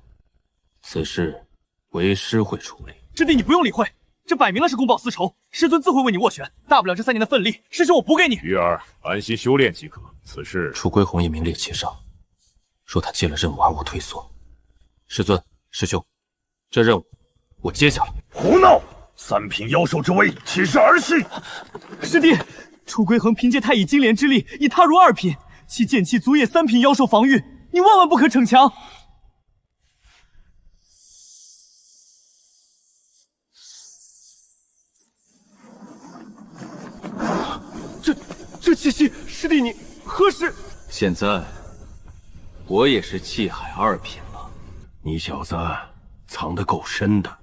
此事為師會處理。師弟，你不用理會，這擺明了是公報私仇，師尊自會為你斡旋。大不了這3年的份力，師兄我補給你。月兒，安心修煉即可。此事，楚歸紅也名列其上，說他接了任務而無退縮。師尊，師兄，這任務我接下了。胡鬧！3品妖獸之威，豈是兒戲？師弟，楚歸恆憑借太乙金蓮之力，已踏入2品，其劍氣足掩3品妖獸防禦，你萬萬不可逞強。這氣息，師弟你何時？現在我也是氣海2品了。你小子藏得夠深的。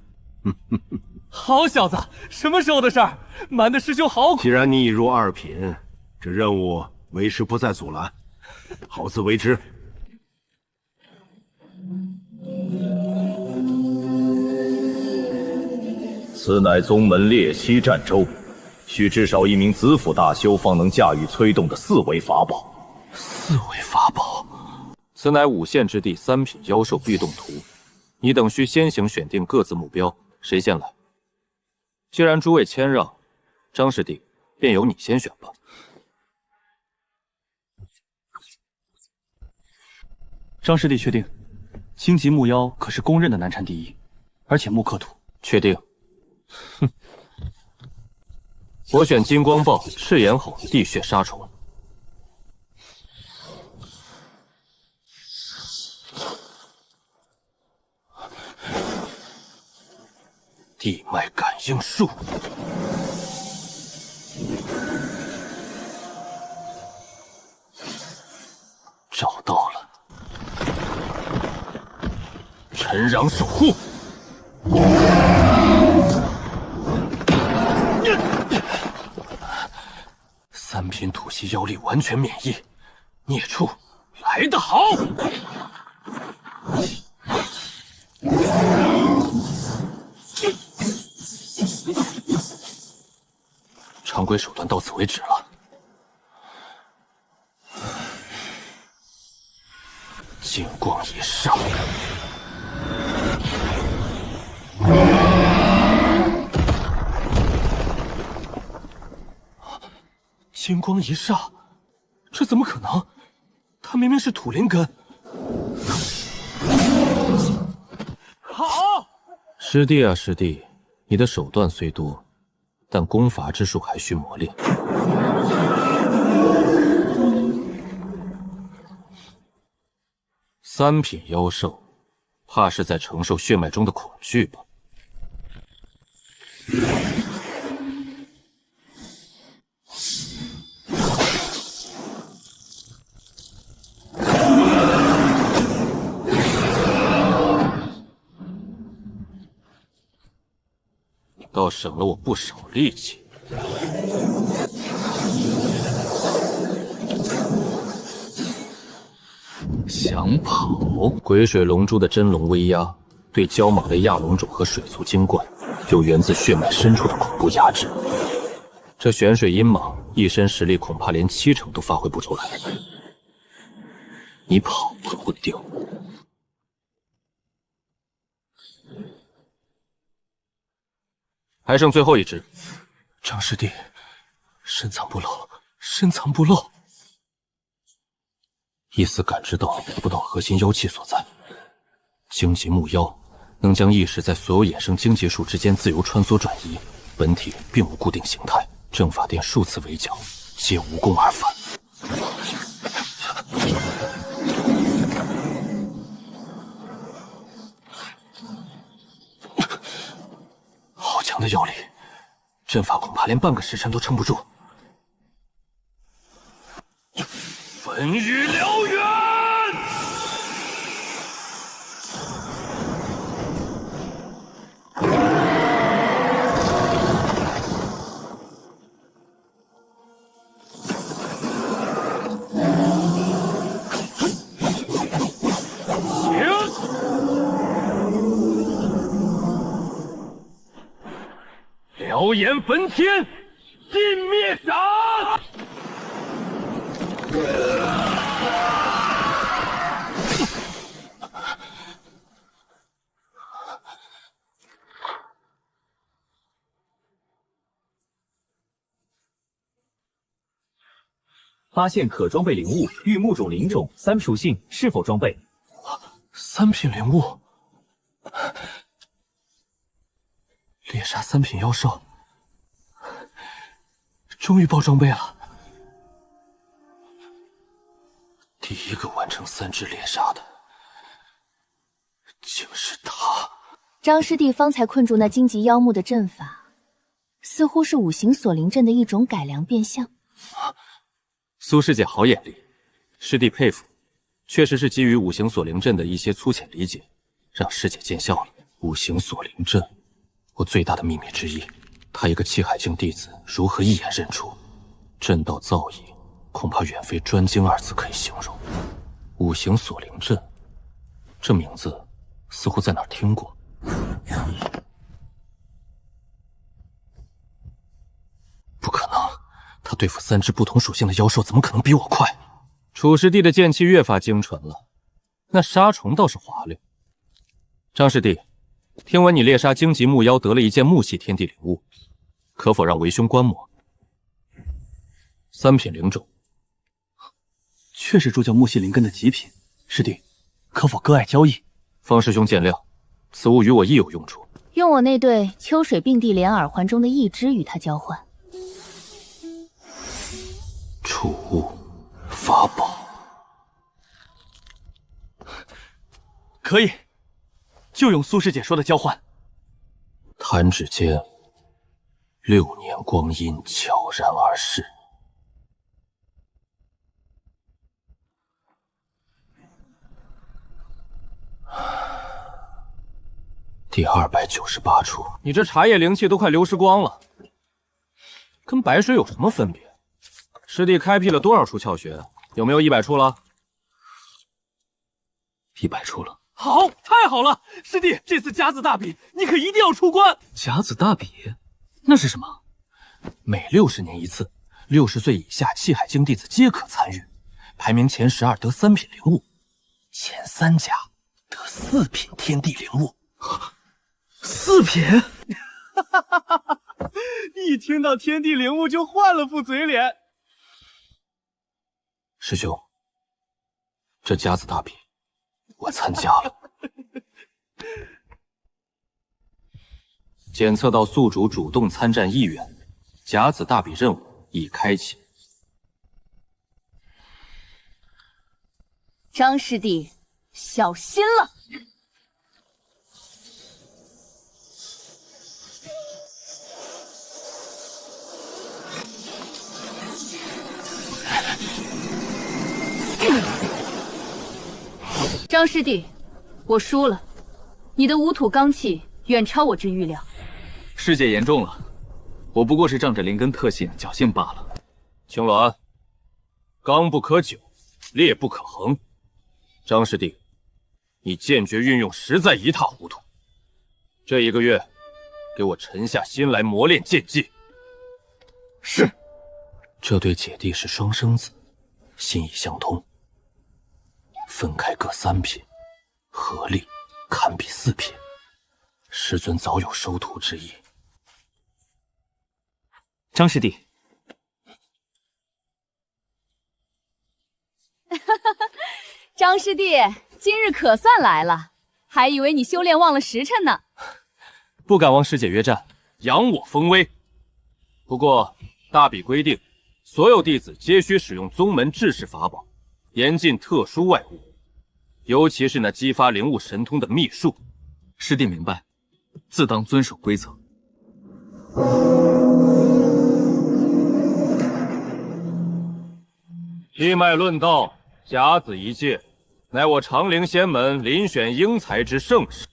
好小子，什麼時候的事兒？瞞得師兄好苦。既然你已入2品，這任務為師不再阻攔，好自為之。此乃宗門列西戰舟，需至少1名子府大修方能駕馭催動的4維法寶。4維法寶，此乃5縣之地3品妖獸必動圖，你等需先行選定各自目標。誰先來？既然諸位謙讓，張師弟便由你先選吧。張師弟確定，荊棘木妖可是公認的南禪第一，而且木克土。確定。哼，我選金光豹、赤炎吼、地穴殺蟲。地脈感應術，找到了。陳壤守護，3品土系妖力完全免疫，孽畜來得好。常規手段到此為止了。金光一上，金光一煞，這怎麼可能？他明明是土靈根。好，師弟啊師弟，你的手段雖多，但攻伐之術還需磨練。3品妖獸，怕是在承受血脈中的恐懼吧？倒省了我不少力氣。想跑？鬼水龍珠的真龙威压，对骄猛的亚龙种和水族精怪，有源自血脉深處的恐怖压制。這玄水陰蟒一身實力恐怕連70%都發揮不出來。你跑不掉。還剩最後一隻，張師弟，深藏不露，深藏不露。一絲感知到不到核心妖氣所在，荆棘木妖能将意识在所有衍生荆棘树之間自由穿梭轉移，本體並無固定形態。正法殿數次圍剿，皆無功而返。好強的妖力，陣法恐怕連半個時辰都撐不住。焚於燎原！燎炎焚天，尽滅斬！发现可装备灵物，玉木种、灵种3属性是否装备？3品灵物，獵殺3品妖獸，終於爆裝備了。第一個完成3隻獵殺的，竟是他。張師弟方才困住那荊棘妖木的陣法，似乎是五行鎖靈陣的一種改良變相。蘇師姐好眼力，師弟佩服。確實是基於五行鎖靈陣的一些粗淺理解，讓師姐見笑了。五行鎖靈陣，我最大的秘密之一。他一個氣海境弟子，如何一眼認出？陣道造詣，恐怕遠非專精2字可以形容。五行鎖靈陣，這名字似乎在哪兒聽過。不可能，他對付3隻不同屬性的妖獸，怎麼可能比我快？楚師弟的劍氣越發精純了，那殺蟲倒是滑溜。張師弟，聽聞你獵殺荊棘木妖得了一件木系天地靈物，可否讓為兄觀摩？3品靈種，確是助教木系靈根的極品。師弟，可否割愛交易？方師兄見諒，此物與我亦有用處。用我那對秋水并蒂蓮耳環中的一隻與他交換。儲物法寶，可以，就用蘇師姐說的交換。彈指間，6年光陰悄然而逝。第298處，你這茶葉靈氣都快流失光了，跟白水有什麼分別？師弟開闢了多少處竅穴？有沒有100處了？100處了。好，太好了！師弟，這次甲子大比，你可一定要出關。甲子大比，那是什麼？每60年一次，60歲以下氣海境弟子皆可參與，排名前12得3品靈物，前3甲得4品天地靈物。4品？一聽到天地靈物就換了副嘴臉。師兄，這甲子大比，我參加了。檢測到宿主主動參戰意願，甲子大比任務已開啟。張師弟，小心了！张師弟，我輸了，你的無土罡氣遠超我之預料。師姐言重了，我不過是仗着靈根特性僥倖罷了。青鸞，剛不可久，烈不可橫，张師弟，你劍訣運用實在一塌糊塗。這一個月，給我沉下心來磨練劍技。是。這對姐弟是雙生子，心意相通，分開各3品，合力堪比4品。师尊早有收徒之意。张師弟，张師弟，今日可算來了，還以為你修煉忘了時辰呢。不敢忘師姐約戰，揚我風威。不過大比規定，所有弟子皆需使用宗門制式法寶，嚴禁特殊外物，尤其是那激發灵物神通的秘術。師弟明白，自當遵守規則。一脈論道，甲子一介，乃我長陵仙門遴選英才之盛事。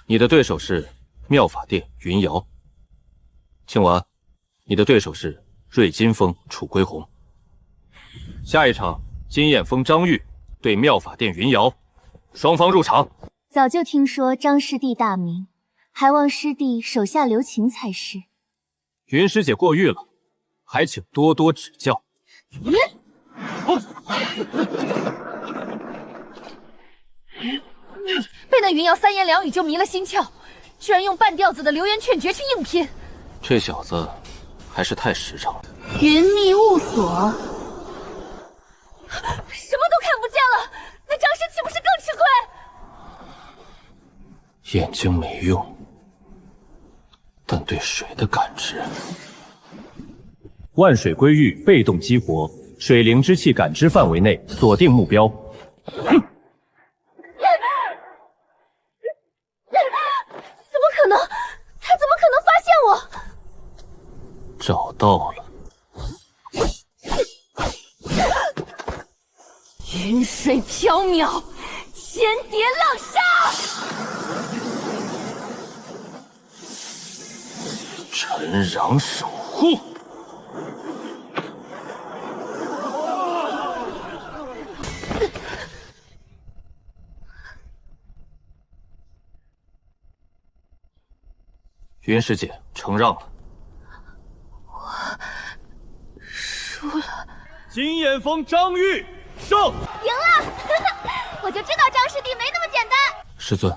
你的对手是妙法殿云瑶。庆完，你的对手是瑞金峰楚归鸿。下一场，金焰峰张玉对妙法殿云瑶，双方入场。早就听說張師弟大名，還望師弟手下留情才是。云師姐過譽了，還請多多指教。被那云瑶3言2語就迷了心竅，居然用半吊子的流言勸訣去硬拼。這小子還是太實誠了。雲密霧鎖，什麼都看不見了，那張師豈不是更吃虧？眼睛沒用，但對水的感知。萬水歸域被動激活，水靈之氣感知範圍內鎖定目標。怎麼可能？他怎麼可能發現我？找到了。雲水縹緲，千疊浪沙。陳壤守護。云師姐承讓了，我輸了。金焰峰張玉勝，贏了！我就知道張師弟沒那麼簡單。師尊，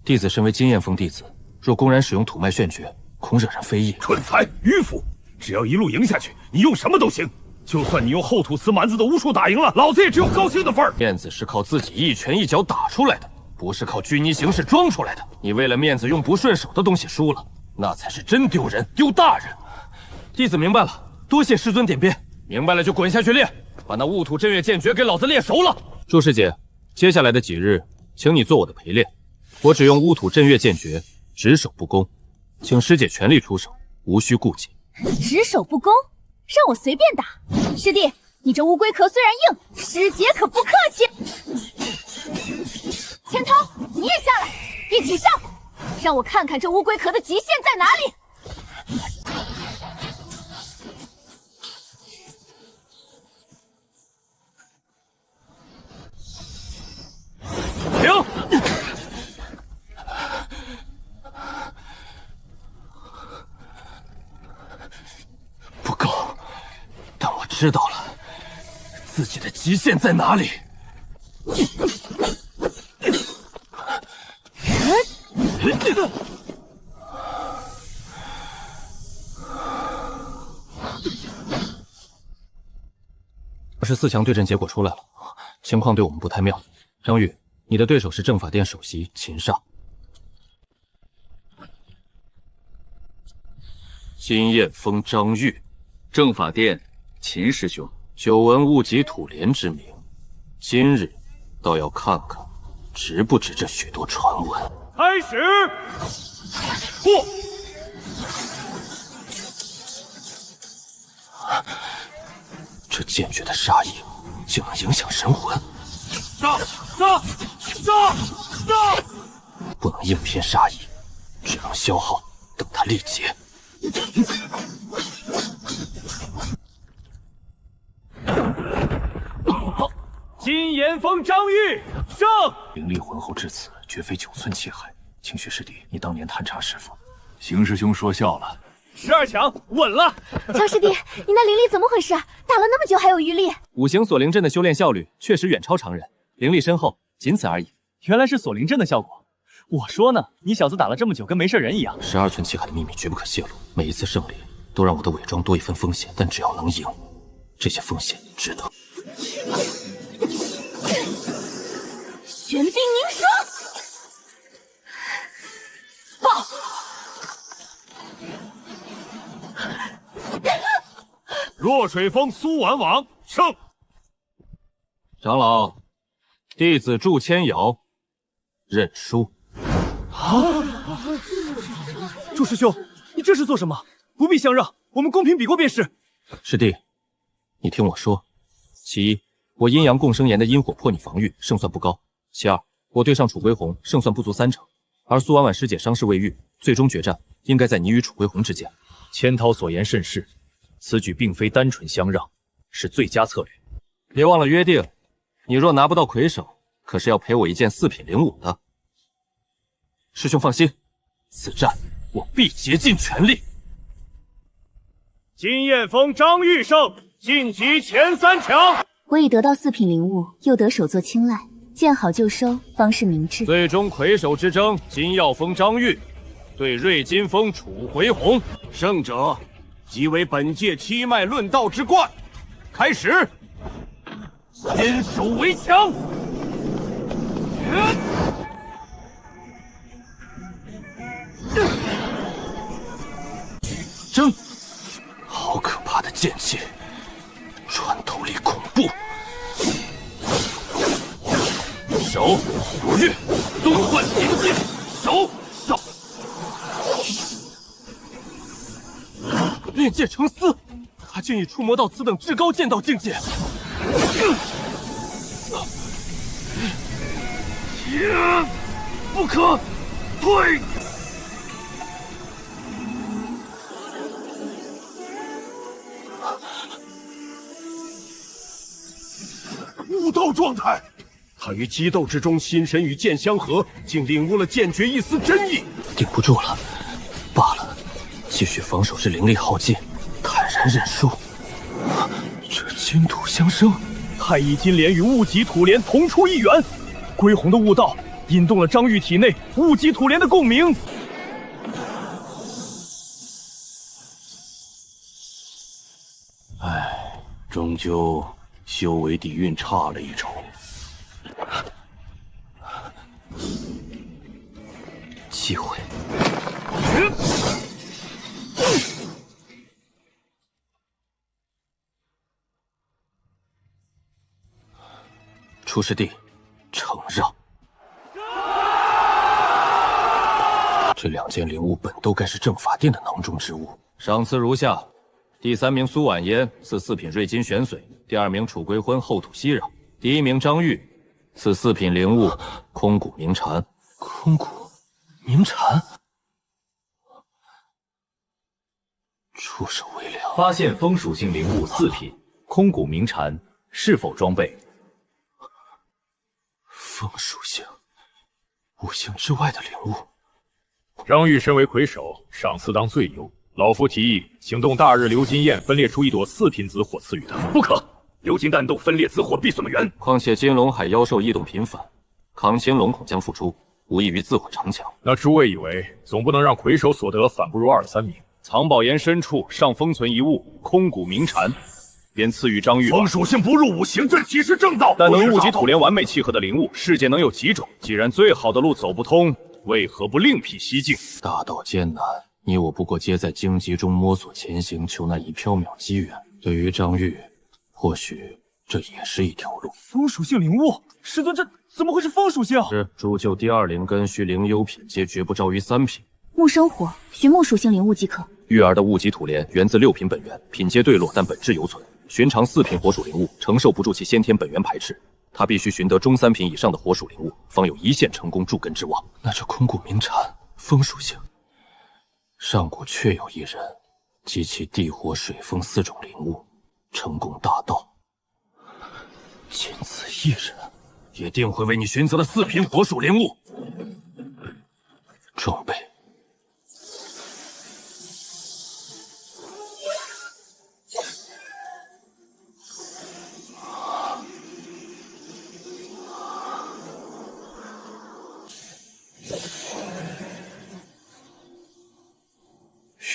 弟子身為金焰峰弟子，若公然使用土脈炫訣，恐惹人非議。蠢材迂腐！只要一路贏下去，你用什麼都行。就算你用厚土瓷蠻子的巫術打贏了，老子也只有高興的份兒。面子是靠自己一拳一腳打出來的，不是靠拘泥形式裝出來的。你為了面子用不順手的東西輸了，那才是真丟人，丟大人。弟子明白了，多謝師尊點鞭。明白了就滾下去練，把那戊土鎮月劍訣給老子練熟了。祝師姐，接下來的幾日，請你做我的陪練。我只用戊土鎮月劍訣，只守不攻，請師姐全力出手，無需顧忌。只守不攻，讓我隨便打。師弟，你這烏龜殼雖然硬，師姐可不客氣。千濤，你也下來，一起上，讓我看看這烏龜殼的極限在哪裡。停！不夠，但我知道了自己的極限在哪裡。24強對陣結果出來了，情況對我們不太妙。張玉，你的對手是正法殿首席秦煞。金焰峰張玉，正法殿秦師兄。久聞戊己土連之名，今日倒要看看值不值這許多傳聞。開始，不，這劍訣的殺意竟能影響神魂。殺！不能硬拼殺意，只能消耗，等它力竭。金岩峰张玉胜。灵力浑厚至此，绝非9寸气海。请薛师弟，你当年探查是否？邢师兄说笑了。12强稳了。乔师弟，你那灵力怎么回事？打了那么久还有余力？五行锁灵阵的修炼效率确实远超常人，灵力深厚，仅此而已。原来是锁灵阵的效果。我说呢，你小子打了这么久，跟没事人一样。12寸气海的秘密绝不可泄露，每一次胜利都让我的伪装多一分风險，但只要能贏，這些風險值得。玄冰凝霜，爆！弱水峰蘇婉王勝。長老，弟子祝千瑤認輸。祝師兄，你這是做什麼？不必相讓，我們公平比過便是。師弟，你聽我說，其一，我陰陽共生岩的陰火破你防禦，勝算不高；其二，我對上楚歸鴻勝算不足30%，而蘇婉婉師姐傷勢未癒，最終決戰應該在你與楚歸鴻之間。千濤所言甚是，此舉並非單純相讓，是最佳策略。別忘了約定，你若拿不到魁首，可是要賠我一件4品靈武的。師兄放心，此戰我必竭盡全力。金燕峰張玉勝，晉級前3強。我已得到4品靈物，又得首座青睞，見好就收，方是明智。最終魁首之爭，金耀峰張玉對瑞金峰楚回鴻，勝者即為本屆七脈論道之冠。開始，先手為強。爭，好可怕的劍氣，穿透力恐怖。手如月，纵貫天際，手。煉劍成絲，他竟已觸摸到此等至高劍道境界。不可退！悟道狀態，他於激鬥之中心神與劍相合，竟領悟了劍訣一絲真意。頂不住了，罷了，繼續防守是靈力耗盡，坦然認輸。這金土相生，太乙金蓮與戊己土蓮同出一源，歸鴻的悟道引動了張玉體內戊己土蓮的共鳴。唉，終究修為底蘊差了一籌。機會。出師弟，承讓。這2件靈物本都該是正法殿的囊中之物。賞賜如下：第3名蘇婉嫣賜4品瑞金玄髓，第2名楚歸昏厚土熙壤，第1名張玉賜4品靈物空谷鳴蟬。空谷鳴蟬，出手為良。發現風屬性靈物4品空谷鳴蟬，是否裝備？風屬性，五行之外的靈物。張玉身為魁首，賞賜當最優。老夫提議，請動大日流金焰分裂出一朵4品紫火賜予他。不可，流金彈鬥分裂紫火必損元。況且金龍海妖獸異動頻繁，扛青龍恐將復出，無異於自毀城牆。那諸位以為，總不能讓魁首所得反不如2、3名。藏寶岩深處尚封存一物空谷鳴蟬，便賜予張玉。風屬性不入五行，這豈是正道？但能戊己土蓮完美契合的靈物，世界能有幾種？既然最好的路走不通，為何不另闢蹊徑？大道艱難，你我不過皆在荊棘中摸索前行，求那一縹緲機緣。對於張玉，或許這也是一條路。風屬性靈物，師尊，這怎麼會是風屬性？是鑄就第2靈根需靈優品，皆絕不超於3品。木生火，尋木屬性靈物即可。玉兒的戊己土蓮源自6品本源，品階對落，但本質猶存。尋常4品火屬靈物承受不住其先天本源排斥，他必須尋得中3品以上的火屬靈物，方有一線成功築根之望。那這空谷鳴蟬，風屬性，上古確有一人集其地火水風4種靈物，成功大道。仅此一人，也定会为你寻择的四品火属灵物。装备。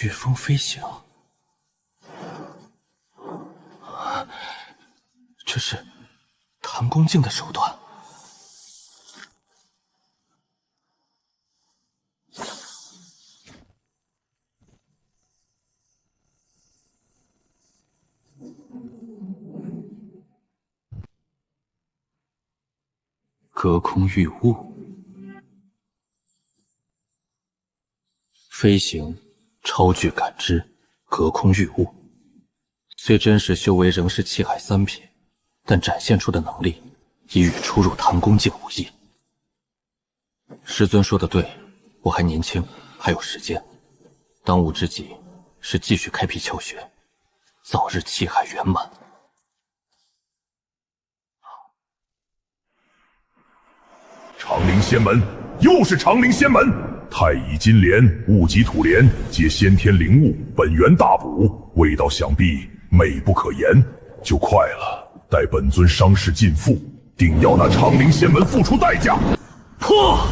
御风飞行，这是唐宫镜的手段。隔空御物，飞行。超距感知，隔空御物。虽真实修为仍是气海3品，但展现出的能力已与出入唐宫境无异。师尊说的对，我还年轻，还有时间。当务之急是继续开辟窍穴，早日气海圆满。长陵仙门，又是长陵仙门。太乙金莲、戊己土莲皆先天灵物，本源大补，味道想必美不可言。就快了，待本尊伤势尽复，定要那长陵仙门付出代价。破！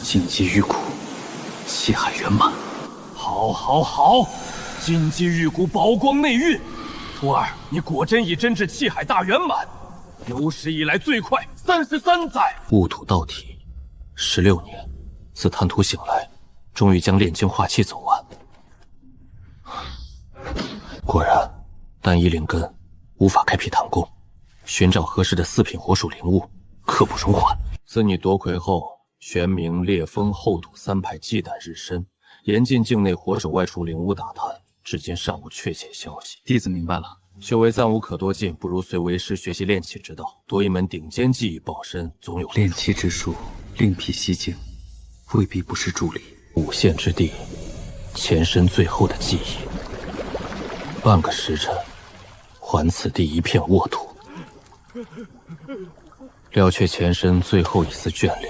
金鸡玉骨，气海圆满。好，好，好！金鸡玉骨，宝光内蕴。徒儿，你果真已臻至气海大圆满，有史以来最快33载。戊土道体，16年。自贪图醒来，终于将炼精化气走完。果然，单一灵根无法开辟唐宫，寻找合適的4品火屬靈物刻不容緩。自你奪魁後，玄冥、烈風、後土3派忌憚日深，嚴禁境內火種外出靈物打探，至今尚無確切消息。弟子明白了，修為暫無可多進，不如隨為師學習煉氣之道，多一門頂尖技藝傍身，總有煉氣之術，另闢蹊徑。未必不是助力。五線之地，前身最後的記憶。半個時辰，還此地一片沃土，料卻前身最後一絲眷戀。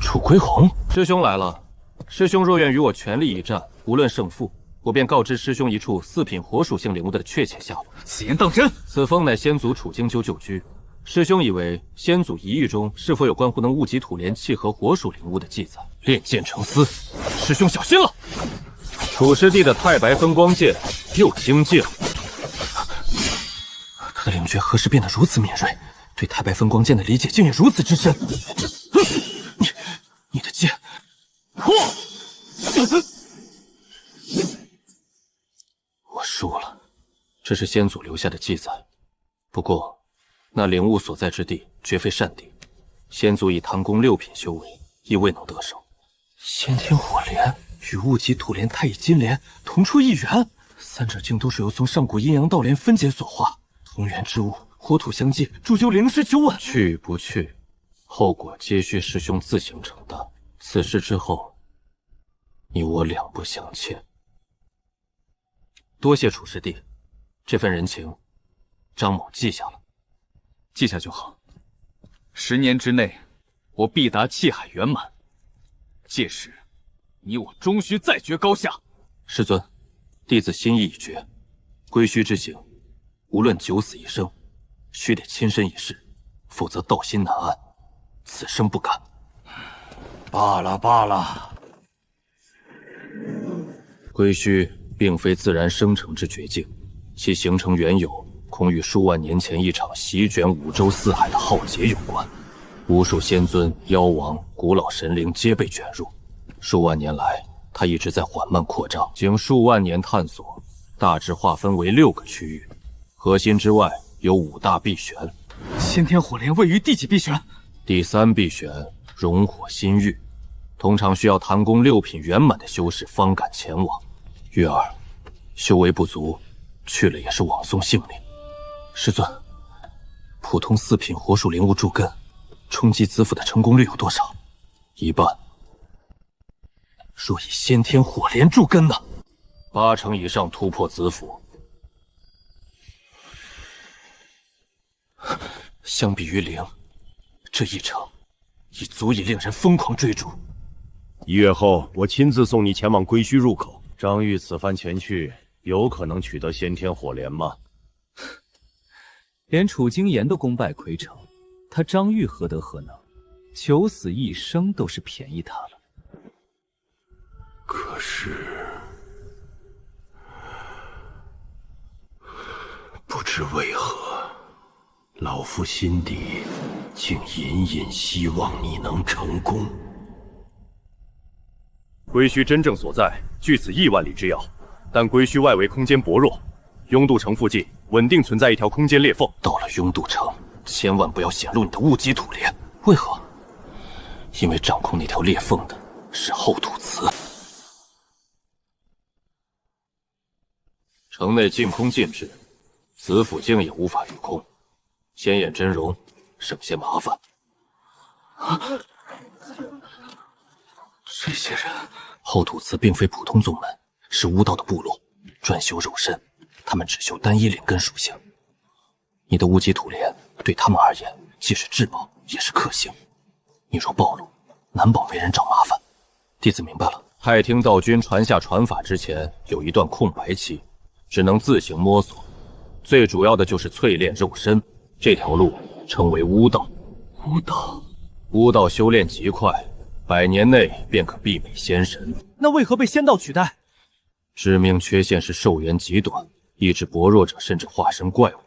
楚歸鴻，師兄來了。師兄若願與我全力一戰，無論勝負，我便告知師兄一處4品火屬性靈物的確切下落。此言當真？此封乃先祖楚京州舊居。師兄以為先祖遺域中是否有關乎能戊己土蓮契合火屬靈物的記載？煉劍成絲，師兄小心了！楚師弟的太白分光劍又精進了。他的靈覺何時變得如此敏銳？對太白分光劍的理解竟也如此之深。你的劍，破！我輸了，這是先祖留下的記載。不過。那靈物所在之地絕非善地，先祖以唐宮6品修為，亦未能得手。先天火蓮與戊己土蓮、太乙金蓮同出一源，三者竟都是由從上古陰陽道蓮分解所化，同源之物，火土相繼，鑄就靈師9萬。去與不去，後果皆需師兄自行承擔。此事之後，你我兩不相欠。多謝楚師弟，這份人情，張某記下了。記下就好。10年之內，我必達氣海圓滿。屆時，你我終須再決高下。師尊，弟子心意已決，歸虛之行，無論九死一生，須得親身一試，否則道心難安，此生不敢。罷了罷了。歸虛並非自然生成之絕境，其形成緣由。恐與數萬年前一場席捲五洲四海的浩劫有關，無數仙尊、妖王、古老神靈皆被捲入。數萬年來，它一直在緩慢擴張。經數萬年探索，大致劃分為6個區域，核心之外有5大秘玄。先天火蓮位於第幾秘玄？第3秘玄，熔火心域，通常需要唐宮6品圓滿的修士方敢前往。玉兒，修為不足，去了也是枉送性命。師尊，普通4品火屬靈物築根，衝擊子府的成功率有多少？1半。若以先天火蓮築根呢？80%以上突破子府。相比於零，這一程已足以令人瘋狂追逐。1月後，我親自送你前往歸墟入口。張玉此番前去，有可能取得先天火蓮嗎？连楚京言都功败潰城，他张玉何德何能？九死一生都是便宜他了。可是，不知为何，老夫心底竟隐隐希望你能成功。归墟真正所在，距此亿万里之遙，但归墟外围空间薄弱，雍渡城附近稳定存在一条空间裂缝。到了雍渡城，千万不要显露你的物极土莲。为何？因为掌控那条裂缝的是后土祠。城內禁空禁制，子府境也無法御空，先驗真容，省些麻煩。這些人，後土祠並非普通宗門，是巫道的部落，專修肉身，他們只修單一靈根屬性。你的無極土蓮對他們而言，既是至寶，也是克星。你若暴露，難保為人找麻煩。弟子明白了。太聽道君傳下傳法之前，有一段空白期，只能自行摸索。最主要的就是淬煉肉身，這條路稱為巫道。巫道，巫道修煉極快，100年內便可媲美仙神。那為何被仙道取代？致命缺陷是壽元極短，意志薄弱者甚至化身怪物。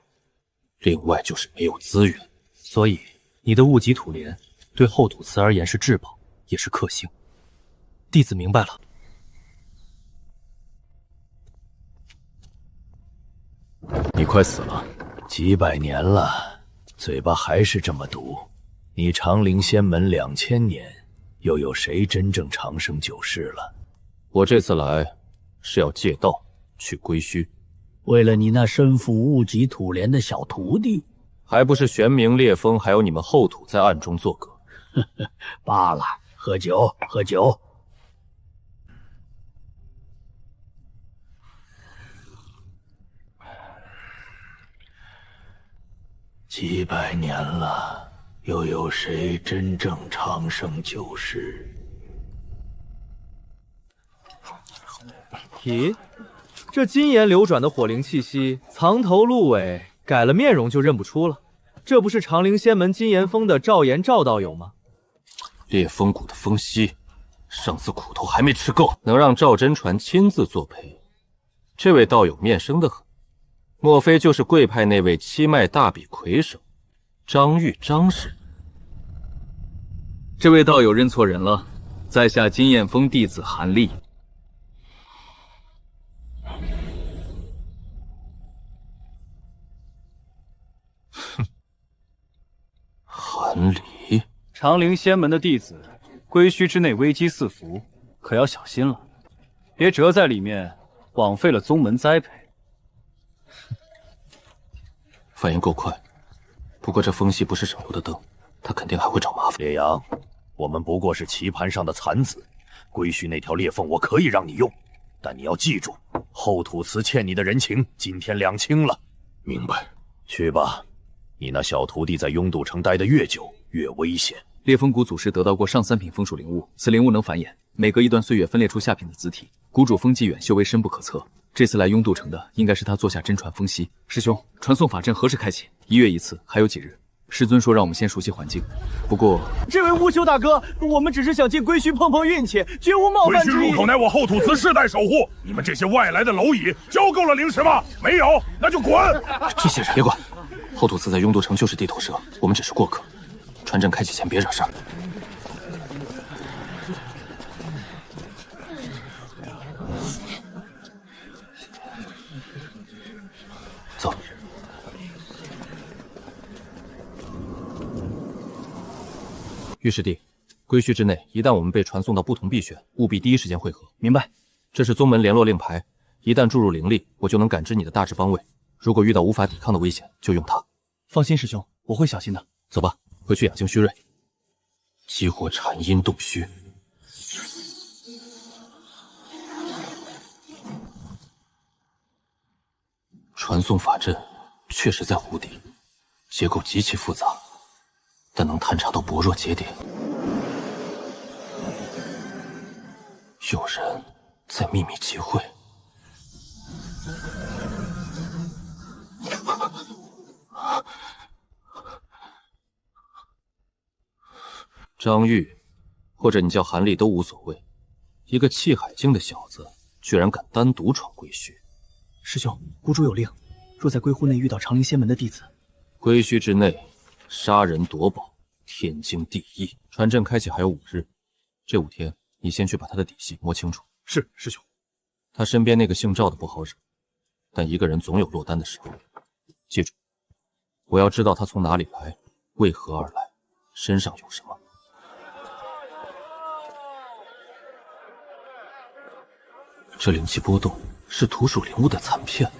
另外就是沒有資源。所以你的物極土蓮對後土祠而言是至寶，也是克星。弟子明白了。你快死了，幾百年了，嘴巴還是這麼毒。你長陵仙門2000年，又有誰真正長生久世了？我這次來是要借道去歸墟。為了你那身負物極土蓮的小徒弟？還不是玄冥烈風還有你們後土在暗中作梗。罷了，喝酒喝酒。幾百年了，又有誰真正長生久世？咦，這金岩流轉的火靈氣息，藏頭露尾，改了面容就認不出了。這不是長陵仙門金岩峰的趙岩趙道友嗎？烈風谷的風息，上次苦頭還沒吃夠，能讓趙真傳親自作陪，這位道友面生得很。莫非就是貴派那位七脈大比魁首張玉張氏？這位道友認錯人了，在下金焰峰弟子韓立。哼，韓立，長陵仙門的弟子，歸墟之內危機四伏，可要小心了，別折在裡面，枉費了宗門栽培。反應夠快，不過這風息不是省油的燈，他肯定還會找麻煩。烈陽，我們不過是棋盤上的殘子，歸墟那條裂縫我可以讓你用，但你要記住，後土祠欠你的人情，今天兩清了。明白。去吧，你那小徒弟在雍渡城待得越久，越危險。烈風谷祖師得到過上3品風屬靈物，此靈物能繁衍，每隔一段歲月分裂出下品的子體。谷主風紀遠，修為深不可測。這次來雍渡城的，應該是他做下真傳風息。師兄，傳送法陣何時開啟？1月1次，還有幾日？師尊說讓我們先熟悉環境。不過，這位巫修大哥，我們只是想進歸墟碰碰運氣，絕無冒犯之意。歸墟入口乃我後土祠世代守護，你們這些外來的螻蟻，交夠了靈石嗎？沒有，那就滾！這些人別管，後土祠在雍渡城就是地頭蛇，我們只是過客。傳陣開啟前別惹事兒。走。御师弟，歸墟之內，一旦我們被傳送到不同壁穴，務必第一時間會合。明白。這是宗門聯絡令牌，一旦注入靈力，我就能感知你的大致方位。如果遇到無法抵抗的危險，就用它。放心，師兄，我會小心的。走吧，回去養精蓄銳。激活禪陰洞虛。傳送法陣確實在湖底，結構極其複雜，但能探查到薄弱節點。有人在秘密集會。张玉，或者你叫韩立都无所謂。一個气海境的小子，居然敢單獨闖歸墟。師兄，孤主有令，若在歸戶內遇到長陵仙門的弟子，歸墟之內，殺人奪寶，天經地義。傳陣開啟還有5日，這5天你先去把他的底細摸清楚。是，師兄。他身邊那個姓趙的不好惹，但一個人總有落單的時候。記住，我要知道他從哪裡來，為何而來，身上有什麼。這靈氣波動是土屬靈物的殘片，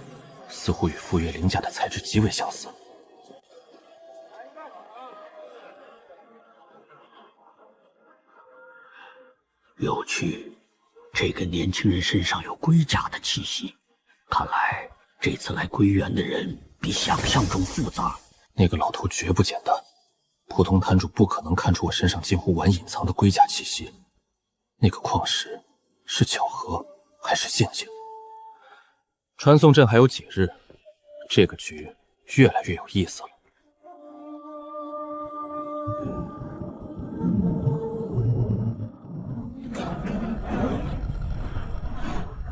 似乎與赴約靈甲的材質極為相似。有趣，這個年輕人身上有龜甲的氣息，看來這次來歸園的人比想象中複雜。那個老頭絕不簡單，普通壇主不可能看出我身上近乎完隱藏的龜甲氣息。那個礦石是巧合還是陷阱？傳送陣還有幾日，這個局越來越有意思了。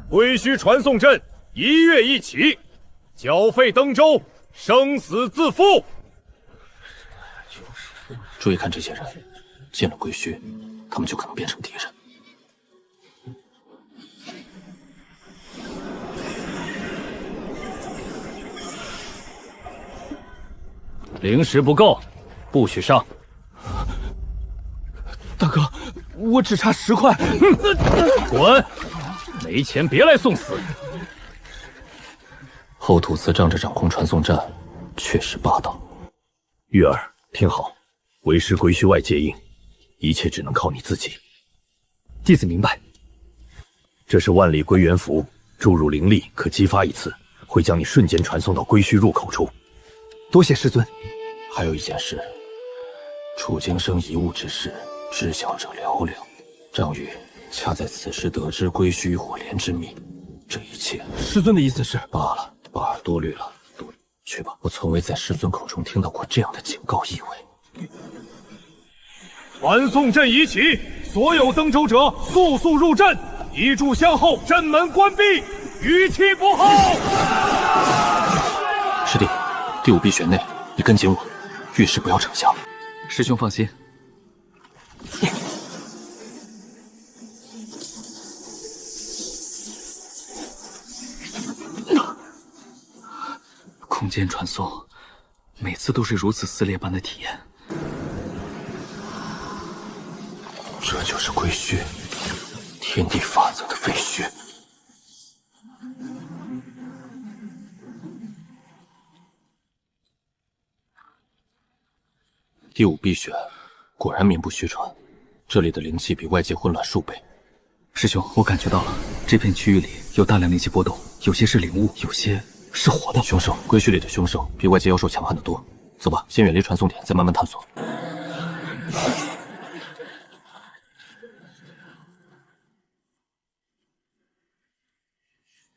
归墟傳送陣1月1起，繳費登州，生死自負。注意看這些人，進了歸墟，他們就可能變成敵人。靈石不夠，不許上。大哥，我只差10塊。滾！沒錢別來送死。後土司仗着掌控傳送戰，確實霸道。玉兒，聽好，為師歸墟外接應，一切只能靠你自己。弟子明白。這是萬里歸元符，注入靈力可激發1次，會將你瞬間傳送到歸墟入口處。多謝師尊。還有一件事，楚京生遺物之事，知曉者寥寥。張宇恰在此時得知歸墟火蓮之秘，這一切，師尊的意思是？罷了，把耳朵濾了。去吧，我從未在師尊口中聽到過這樣的警告意味。傳送陣已起，所有登州者速入陣，一炷香後陣門關閉，餘氣不候。師弟，第5碧玄內，你跟緊我，遇事不要逞強。師兄放心。空间傳送，每次都是如此撕裂般的體驗。這就是歸墟，天地法則的廢墟。第5碧玄，果然名不虛傳，這裡的靈氣比外界混亂數倍。師兄，我感覺到了，這片區域裡有大量靈氣波動，有些是靈物，有些是活的。凶獸，歸墟裡的凶獸比外界妖獸強悍得多。走吧，先遠離傳送點，再慢慢探索。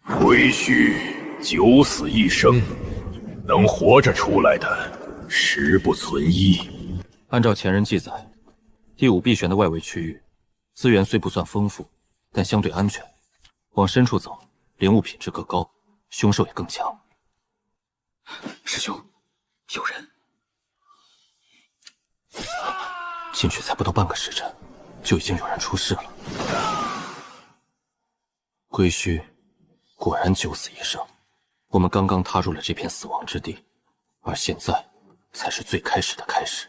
歸墟九死一生，能活着出來的十不存一。按照前人記載，第5碧玄的外圍區域資源雖不算豐富，但相對安全。往深處走，靈物品質更高，凶獸也更強。師兄，有人。進去才不到半個時辰，就已經有人出事了。歸墟果然九死一生，我們剛剛踏入了這片死亡之地，而現在才是最開始的開始。